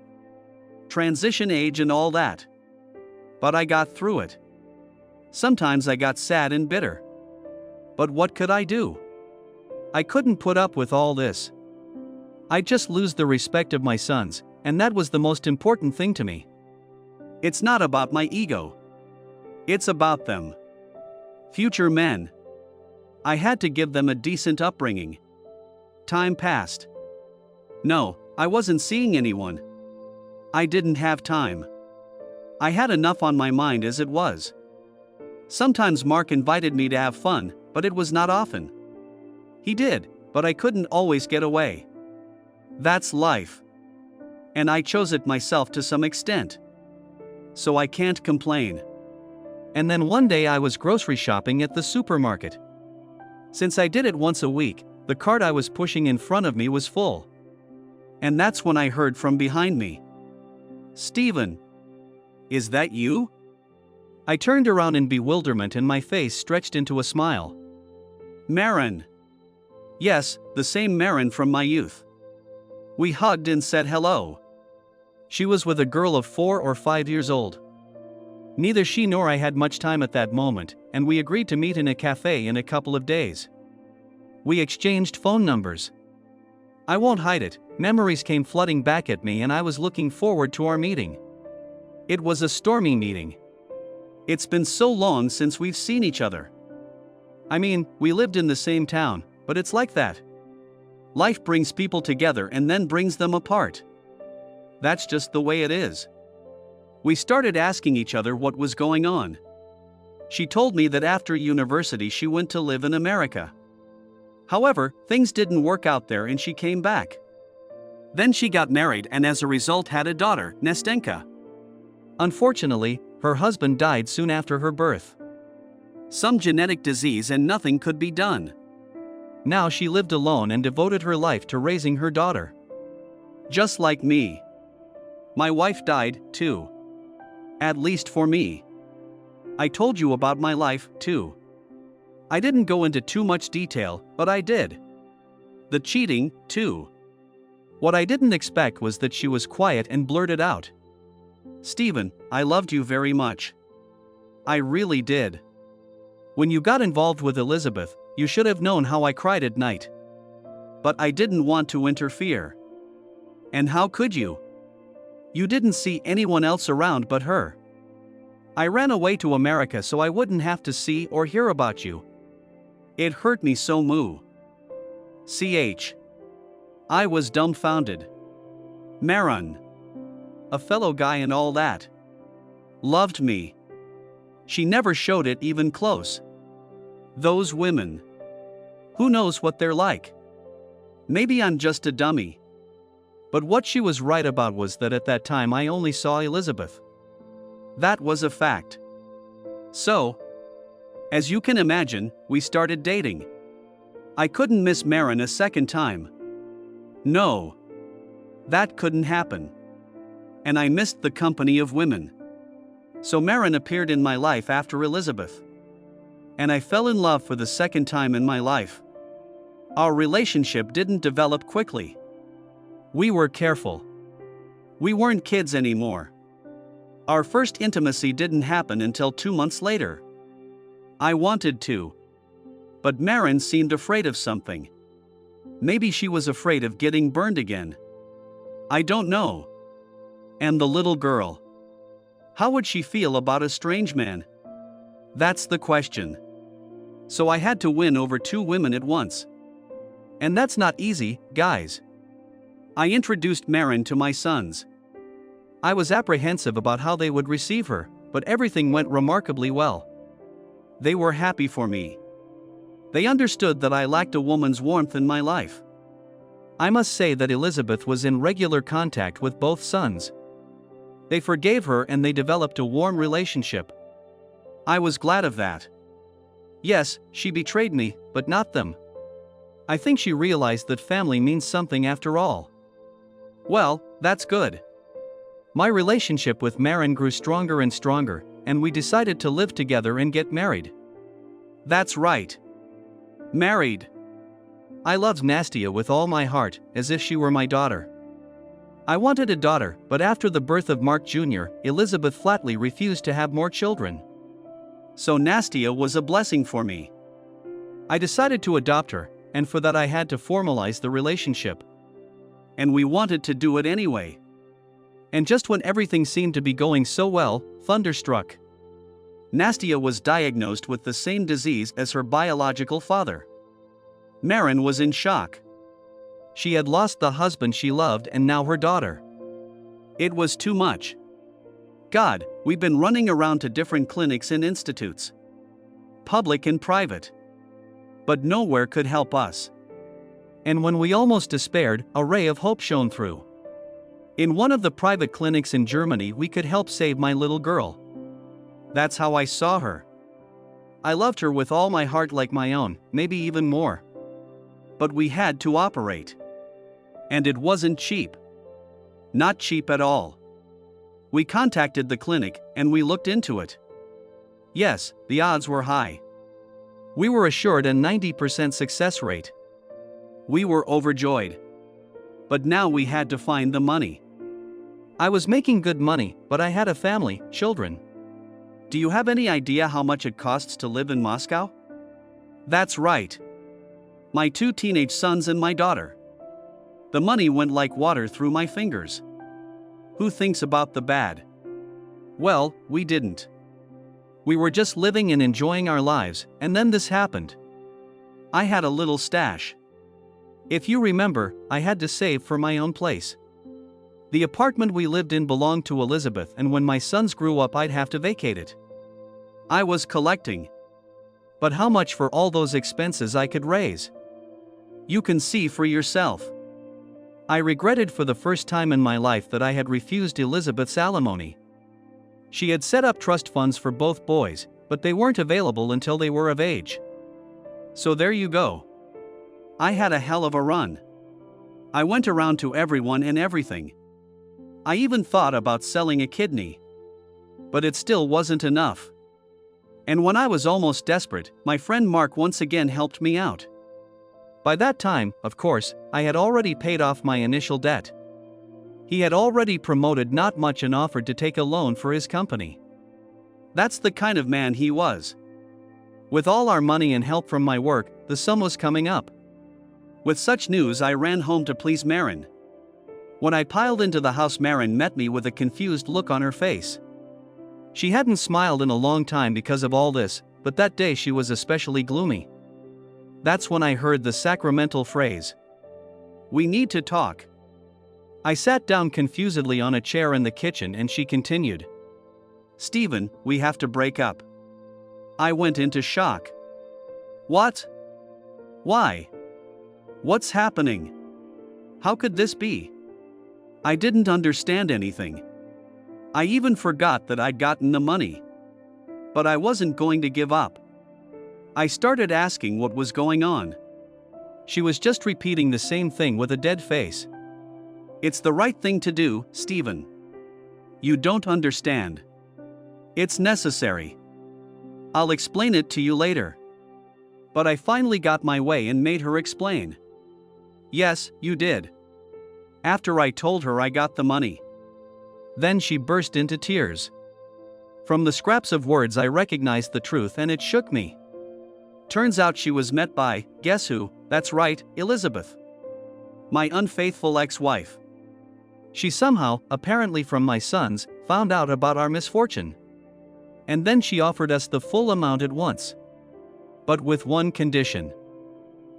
[SPEAKER 1] Transition age and all that. But I got through it. Sometimes I got sad and bitter. But what could I do? I couldn't put up with all this. I'd just lose the respect of my sons, and that was the most important thing to me. It's not about my ego. It's about them. Future men. I had to give them a decent upbringing. Time passed. No, I wasn't seeing anyone. I didn't have time. I had enough on my mind as it was. Sometimes Mark invited me to have fun, but it was not often. He did, but I couldn't always get away. That's life. And I chose it myself to some extent. So I can't complain. And then one day I was grocery shopping at the supermarket. Since I did it once a week, the cart I was pushing in front of me was full. And that's when I heard from behind me. Stephen. Is that you? I turned around in bewilderment and my face stretched into a smile. Marin. Yes, the same Marin from my youth. We hugged and said hello. She was with a girl of 4 or 5 years old. Neither she nor I had much time at that moment, and we agreed to meet in a cafe in a couple of days. We exchanged phone numbers. I won't hide it, memories came flooding back at me and I was looking forward to our meeting. It was a stormy meeting. It's been so long since we've seen each other. We lived in the same town, but it's like that. Life brings people together and then brings them apart. That's just the way it is. We started asking each other what was going on. She told me that after university she went to live in America. However, things didn't work out there and she came back. Then she got married and as a result had a daughter, Nestenka. Unfortunately, her husband died soon after her birth. Some genetic disease and nothing could be done. Now she lived alone and devoted her life to raising her daughter. Just like me. My wife died, too. At least for me. I told you about my life, too. I didn't go into too much detail, but I did. The cheating, too. What I didn't expect was that she was quiet and blurted out. Stephen, I loved you very much. I really did. When you got involved with Elizabeth, you should have known how I cried at night. But I didn't want to interfere. And how could you? You didn't see anyone else around but her. I ran away to America so I wouldn't have to see or hear about you. It hurt me so moo. Ch. I was dumbfounded. Maron, a fellow guy and all that, loved me. She never showed it even close. Those women. Who knows what they're like? Maybe I'm just a dummy. But what she was right about was that at that time I only saw Elizabeth. That was a fact. So, as you can imagine, we started dating. I couldn't miss Maron a second time. No. That couldn't happen. And I missed the company of women. So Maron appeared in my life after Elizabeth. And I fell in love for the second time in my life. Our relationship didn't develop quickly. We were careful. We weren't kids anymore. Our first intimacy didn't happen until 2 months later. I wanted to. But Maron seemed afraid of something. Maybe she was afraid of getting burned again. I don't know. And the little girl. How would she feel about a strange man? That's the question. So I had to win over 2 women at once. And that's not easy, guys. I introduced Maron to my sons. I was apprehensive about how they would receive her, but everything went remarkably well. They were happy for me. They understood that I lacked a woman's warmth in my life. I must say that Elizabeth was in regular contact with both sons. They forgave her and they developed a warm relationship. I was glad of that. Yes, she betrayed me, but not them. I think she realized that family means something after all. Well, that's good. My relationship with Maron grew stronger and stronger, and we decided to live together and get married. That's right. Married. I loved Nastia with all my heart, as if she were my daughter. I wanted a daughter, but after the birth of Mark Jr., Elizabeth flatly refused to have more children. So Nastia was a blessing for me. I decided to adopt her, and for that I had to formalize the relationship. And we wanted to do it anyway. And just when everything seemed to be going so well, thunder struck. Nastia was diagnosed with the same disease as her biological father. Maron was in shock. She had lost the husband she loved and now her daughter. It was too much. God, we've been running around to different clinics and institutes. Public and private. But nowhere could help us. And when we almost despaired, a ray of hope shone through. In one of the private clinics in Germany we could help save my little girl. That's how I saw her. I loved her with all my heart like my own, maybe even more. But we had to operate. And it wasn't cheap. Not cheap at all. We contacted the clinic and we looked into it. Yes, the odds were high. We were assured a 90% success rate. We were overjoyed. But now we had to find the money. I was making good money, but I had a family, children. Do you have any idea how much it costs to live in Moscow? That's right. My 2 teenage sons and my daughter. The money went like water through my fingers. Who thinks about the bad? Well, we didn't. We were just living and enjoying our lives, and then this happened. I had a little stash. If you remember, I had to save for my own place. The apartment we lived in belonged to Elizabeth, and when my sons grew up I'd have to vacate it. I was collecting. But how much for all those expenses I could raise? You can see for yourself. I regretted for the first time in my life that I had refused Elizabeth's alimony. She had set up trust funds for both boys, but they weren't available until they were of age. So there you go. I had a hell of a run. I went around to everyone and everything. I even thought about selling a kidney. But it still wasn't enough. And when I was almost desperate, my friend Mark once again helped me out. By that time, of course, I had already paid off my initial debt. He had already promoted not much and offered to take a loan for his company. That's the kind of man he was. With all our money and help from my work, the sum was coming up. With such news, I ran home to please Maren. When I piled into the house, Maren met me with a confused look on her face. She hadn't smiled in a long time because of all this, but that day she was especially gloomy. That's when I heard the sacramental phrase, "We need to talk." I sat down confusedly on a chair in the kitchen and she continued, "Stephen, we have to break up." I went into shock. What? Why? What's happening? How could this be? I didn't understand anything. I even forgot that I'd gotten the money. But I wasn't going to give up. I started asking what was going on. She was just repeating the same thing with a dead face. "It's the right thing to do, Stephen. You don't understand. It's necessary. I'll explain it to you later." But I finally got my way and made her explain. "Yes, you did. After I told her I got the money." Then she burst into tears. From the scraps of words I recognized the truth and it shook me. Turns out she was met by, guess who? That's right, Elizabeth. My unfaithful ex-wife. She somehow, apparently from my sons, found out about our misfortune. And then she offered us the full amount at once. But with one condition.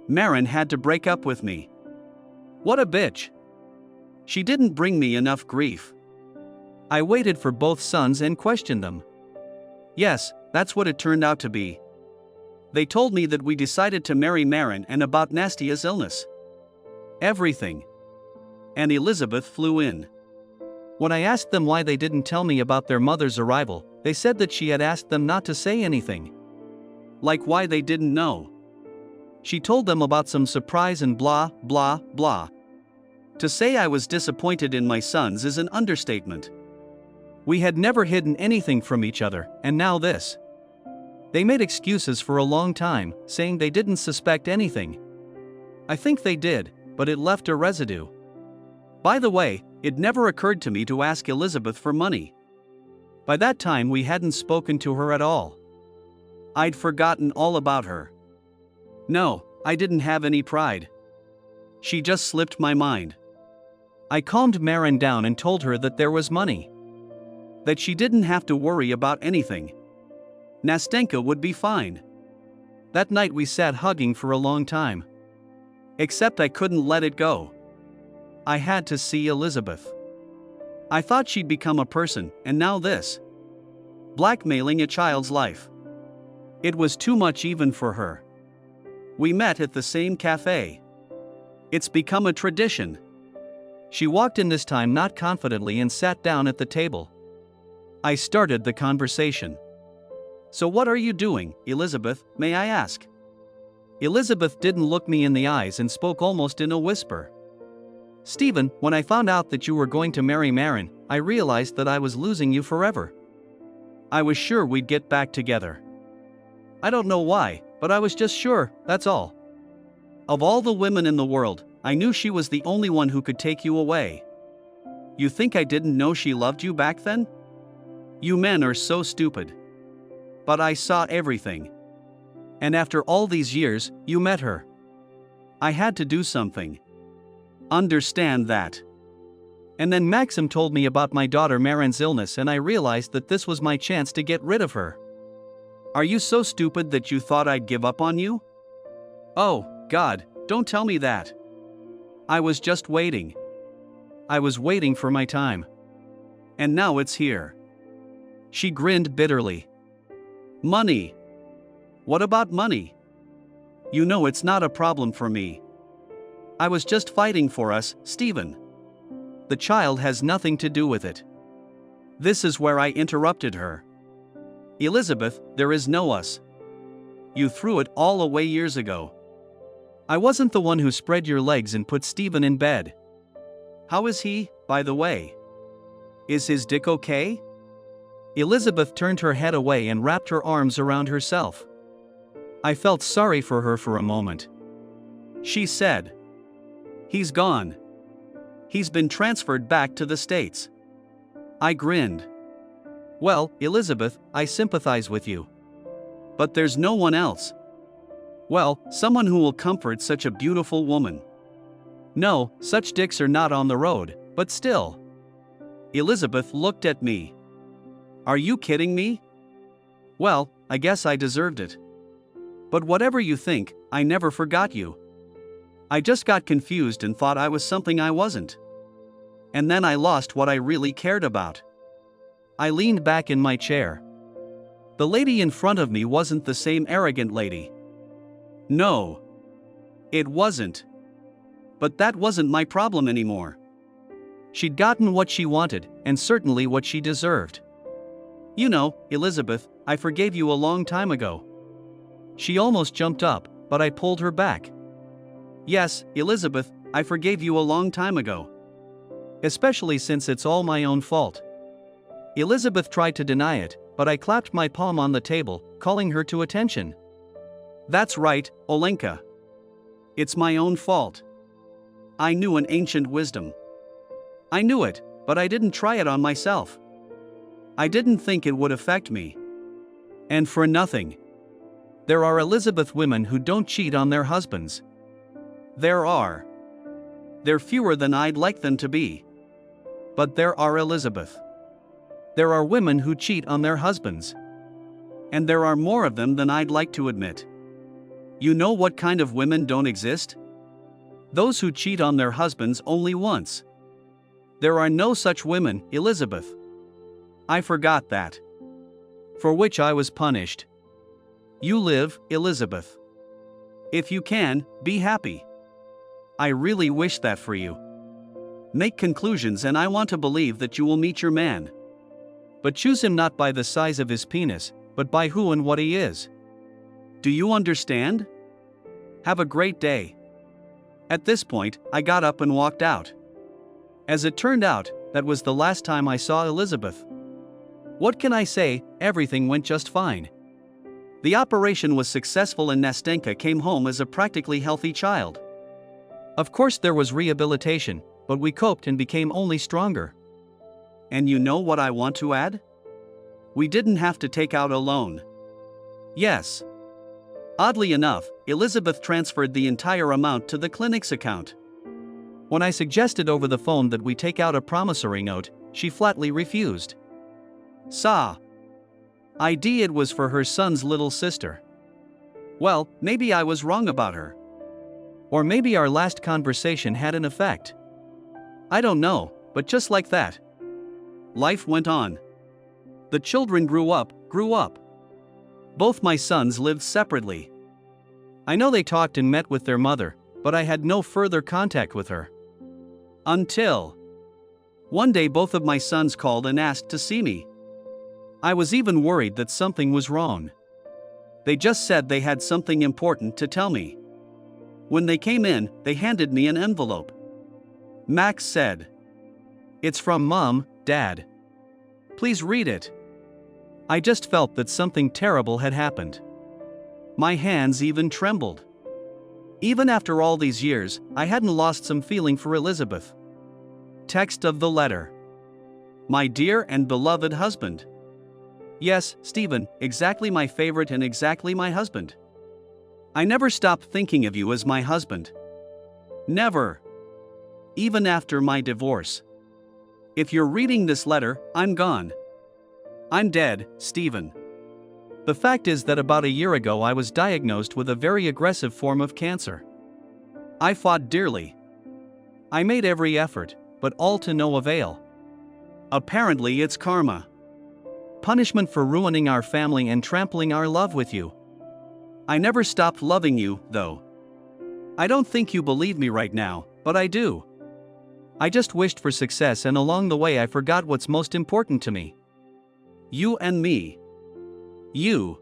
[SPEAKER 1] Maren had to break up with me. What a bitch. She didn't bring me enough grief. I waited for both sons and questioned them. Yes, that's what it turned out to be. They told me that we decided to marry Maren and about Nastia's illness. Everything. And Elizabeth flew in. When I asked them why they didn't tell me about their mother's arrival, they said that she had asked them not to say anything. Like why they didn't know. She told them about some surprise and blah, blah, blah. To say I was disappointed in my sons is an understatement. We had never hidden anything from each other, and now this. They made excuses for a long time, saying they didn't suspect anything. I think they did, but it left a residue. By the way, it never occurred to me to ask Elizabeth for money. By that time we hadn't spoken to her at all. I'd forgotten all about her. No, I didn't have any pride. She just slipped my mind. I calmed Maren down and told her that there was money. That she didn't have to worry about anything. Nastenka would be fine. That night we sat hugging for a long time. Except I couldn't let it go. I had to see Elizabeth. I thought she'd become a person, and now this. Blackmailing a child's life. It was too much even for her. We met at the same cafe. It's become a tradition. She walked in this time not confidently and sat down at the table. I started the conversation. So what are you doing, Elizabeth, may I ask? Elizabeth didn't look me in the eyes and spoke almost in a whisper. Stephen, when I found out that you were going to marry Maren, I realized that I was losing you forever. I was sure we'd get back together. I don't know why, but I was just sure, that's all. Of all the women in the world, I knew she was the only one who could take you away. You think I didn't know she loved you back then? You men are so stupid. But I saw everything. And after all these years, you met her. I had to do something. Understand that. And then Maxim told me about my daughter Maren's illness and I realized that this was my chance to get rid of her. Are you so stupid that you thought I'd give up on you? Oh, God, don't tell me that. I was just waiting. I was waiting for my time. And now it's here. She grinned bitterly. Money. What about money? You know it's not a problem for me. I was just fighting for us, Stephen. The child has nothing to do with it. This is where I interrupted her. Elizabeth, there is no us. You threw it all away years ago. I wasn't the one who spread your legs and put Stephen in bed. How is he, by the way? Is his dick okay? Elizabeth turned her head away and wrapped her arms around herself. I felt sorry for her for a moment. She said, He's gone. He's been transferred back to the States. I grinned. Well, Elizabeth, I sympathize with you. But there's no one else. Well, someone who will comfort such a beautiful woman. No, such dicks are not on the road, but still. Elizabeth looked at me. Are you kidding me? Well, I guess I deserved it. But whatever you think, I never forgot you. I just got confused and thought I was something I wasn't. And then I lost what I really cared about. I leaned back in my chair. The lady in front of me wasn't the same arrogant lady. No. It wasn't. But that wasn't my problem anymore. She'd gotten what she wanted, and certainly what she deserved. You know, Elizabeth, I forgave you a long time ago. She almost jumped up, but I pulled her back. Yes, Elizabeth, I forgave you a long time ago. Especially since it's all my own fault. Elizabeth tried to deny it, but I clapped my palm on the table, calling her to attention. That's right, Olenka. It's my own fault. I knew an ancient wisdom. I knew it, but I didn't try it on myself. I didn't think it would affect me. And for nothing. There are Elizabeth women who don't cheat on their husbands. There are. They're fewer than I'd like them to be. But there are Elizabeth. There are women who cheat on their husbands. And there are more of them than I'd like to admit. You know what kind of women don't exist? Those who cheat on their husbands only once. There are no such women, Elizabeth. I forgot that. For which I was punished. You live, Elizabeth. If you can, be happy. I really wish that for you. Make conclusions, and I want to believe that you will meet your man. But choose him not by the size of his penis, but by who and what he is. Do you understand? Have a great day. At this point, I got up and walked out. As it turned out, that was the last time I saw Elizabeth. What can I say? Everything went just fine. The operation was successful and Nastenka came home as a practically healthy child. Of course there was rehabilitation, but we coped and became only stronger. And you know what I want to add? We didn't have to take out a loan. Yes. Oddly enough, Elizabeth transferred the entire amount to the clinic's account. When I suggested over the phone that we take out a promissory note, she flatly refused. It was for her son's little sister. Well, maybe I was wrong about her. Or maybe our last conversation had an effect. I don't know, but just like that. Life went on. The children grew up. Both my sons lived separately. I know they talked and met with their mother, but I had no further contact with her. Until one day both of my sons called and asked to see me. I was even worried that something was wrong. They just said they had something important to tell me. When they came in, they handed me an envelope. Max said, "It's from Mom, Dad. Please read it." I just felt that something terrible had happened. My hands even trembled. Even after all these years, I hadn't lost some feeling for Elizabeth. Text of the letter. My dear and beloved husband. Yes, Stephen, exactly my favorite and exactly my husband. I never stopped thinking of you as my husband. Never. Even after my divorce. If you're reading this letter, I'm gone. I'm dead, Stephen. The fact is that about a year ago I was diagnosed with a very aggressive form of cancer. I fought dearly. I made every effort, but all to no avail. Apparently it's karma. Punishment for ruining our family and trampling our love with you. I never stopped loving you, though. I don't think you believe me right now, but I do. I just wished for success, and along the way I forgot what's most important to me. You and me. You.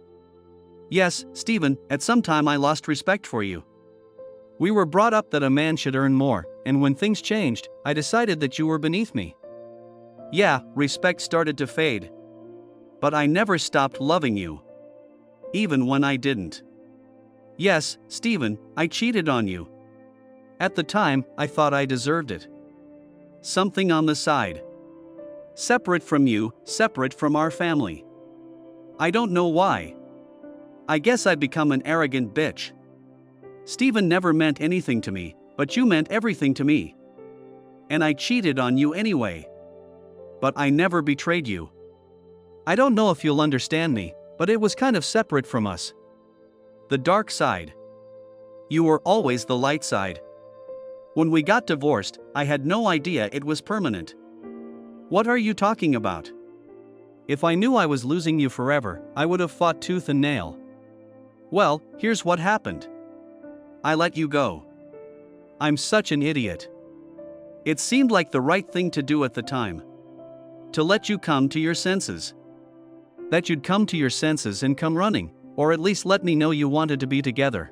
[SPEAKER 1] Yes, Stephen, at some time I lost respect for you. We were brought up that a man should earn more, and when things changed, I decided that you were beneath me. Yeah, respect started to fade. But I never stopped loving you. Even when I didn't. Yes, Stephen, I cheated on you. At the time, I thought I deserved it. Something on the side. Separate from you, separate from our family. I don't know why. I guess I've become an arrogant bitch. Steven never meant anything to me, but you meant everything to me. And I cheated on you anyway. But I never betrayed you. I don't know if you'll understand me, but it was kind of separate from us. The dark side. You were always the light side. When we got divorced, I had no idea it was permanent. What are you talking about? If I knew I was losing you forever, I would have fought tooth and nail. Well, here's what happened. I let you go. I'm such an idiot. It seemed like the right thing to do at the time. To let you come to your senses. That you'd come to your senses and come running, or at least let me know you wanted to be together.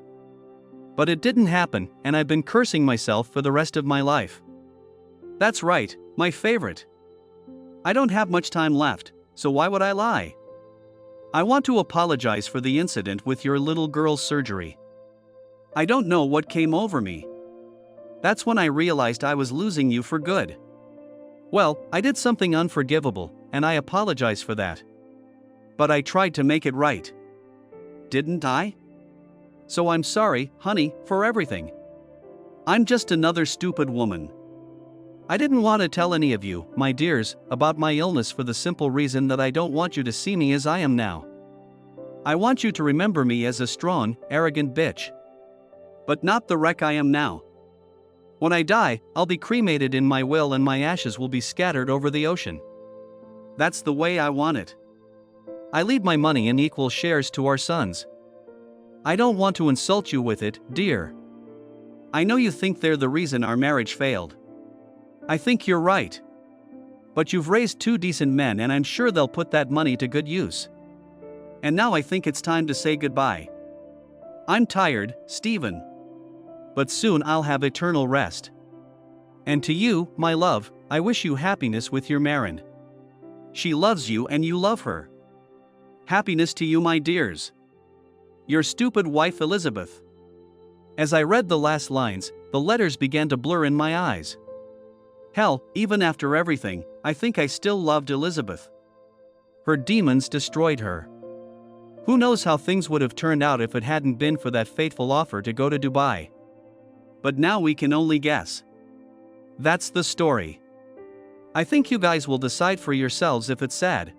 [SPEAKER 1] But it didn't happen, and I've been cursing myself for the rest of my life. That's right, my favorite. I don't have much time left, so why would I lie? I want to apologize for the incident with your little girl's surgery. I don't know what came over me. That's when I realized I was losing you for good. Well, I did something unforgivable, and I apologize for that. But I tried to make it right. Didn't I? So I'm sorry, honey, for everything. I'm just another stupid woman. I didn't want to tell any of you, my dears, about my illness for the simple reason that I don't want you to see me as I am now. I want you to remember me as a strong, arrogant bitch. But not the wreck I am now. When I die, I'll be cremated in my will and my ashes will be scattered over the ocean. That's the way I want it. I leave my money in equal shares to our sons. I don't want to insult you with it, dear. I know you think they're the reason our marriage failed. I think you're right. But you've raised two decent men and I'm sure they'll put that money to good use. And now I think it's time to say goodbye. I'm tired, Steven. But soon I'll have eternal rest. And to you, my love, I wish you happiness with your Marin. She loves you and you love her. Happiness to you, my dears. Your stupid wife Elizabeth. As I read the last lines, the letters began to blur in my eyes. Hell, even after everything, I think I still loved Elizabeth. Her demons destroyed her. Who knows how things would have turned out if it hadn't been for that fateful offer to go to Dubai. But now we can only guess. That's the story. I think you guys will decide for yourselves if it's sad,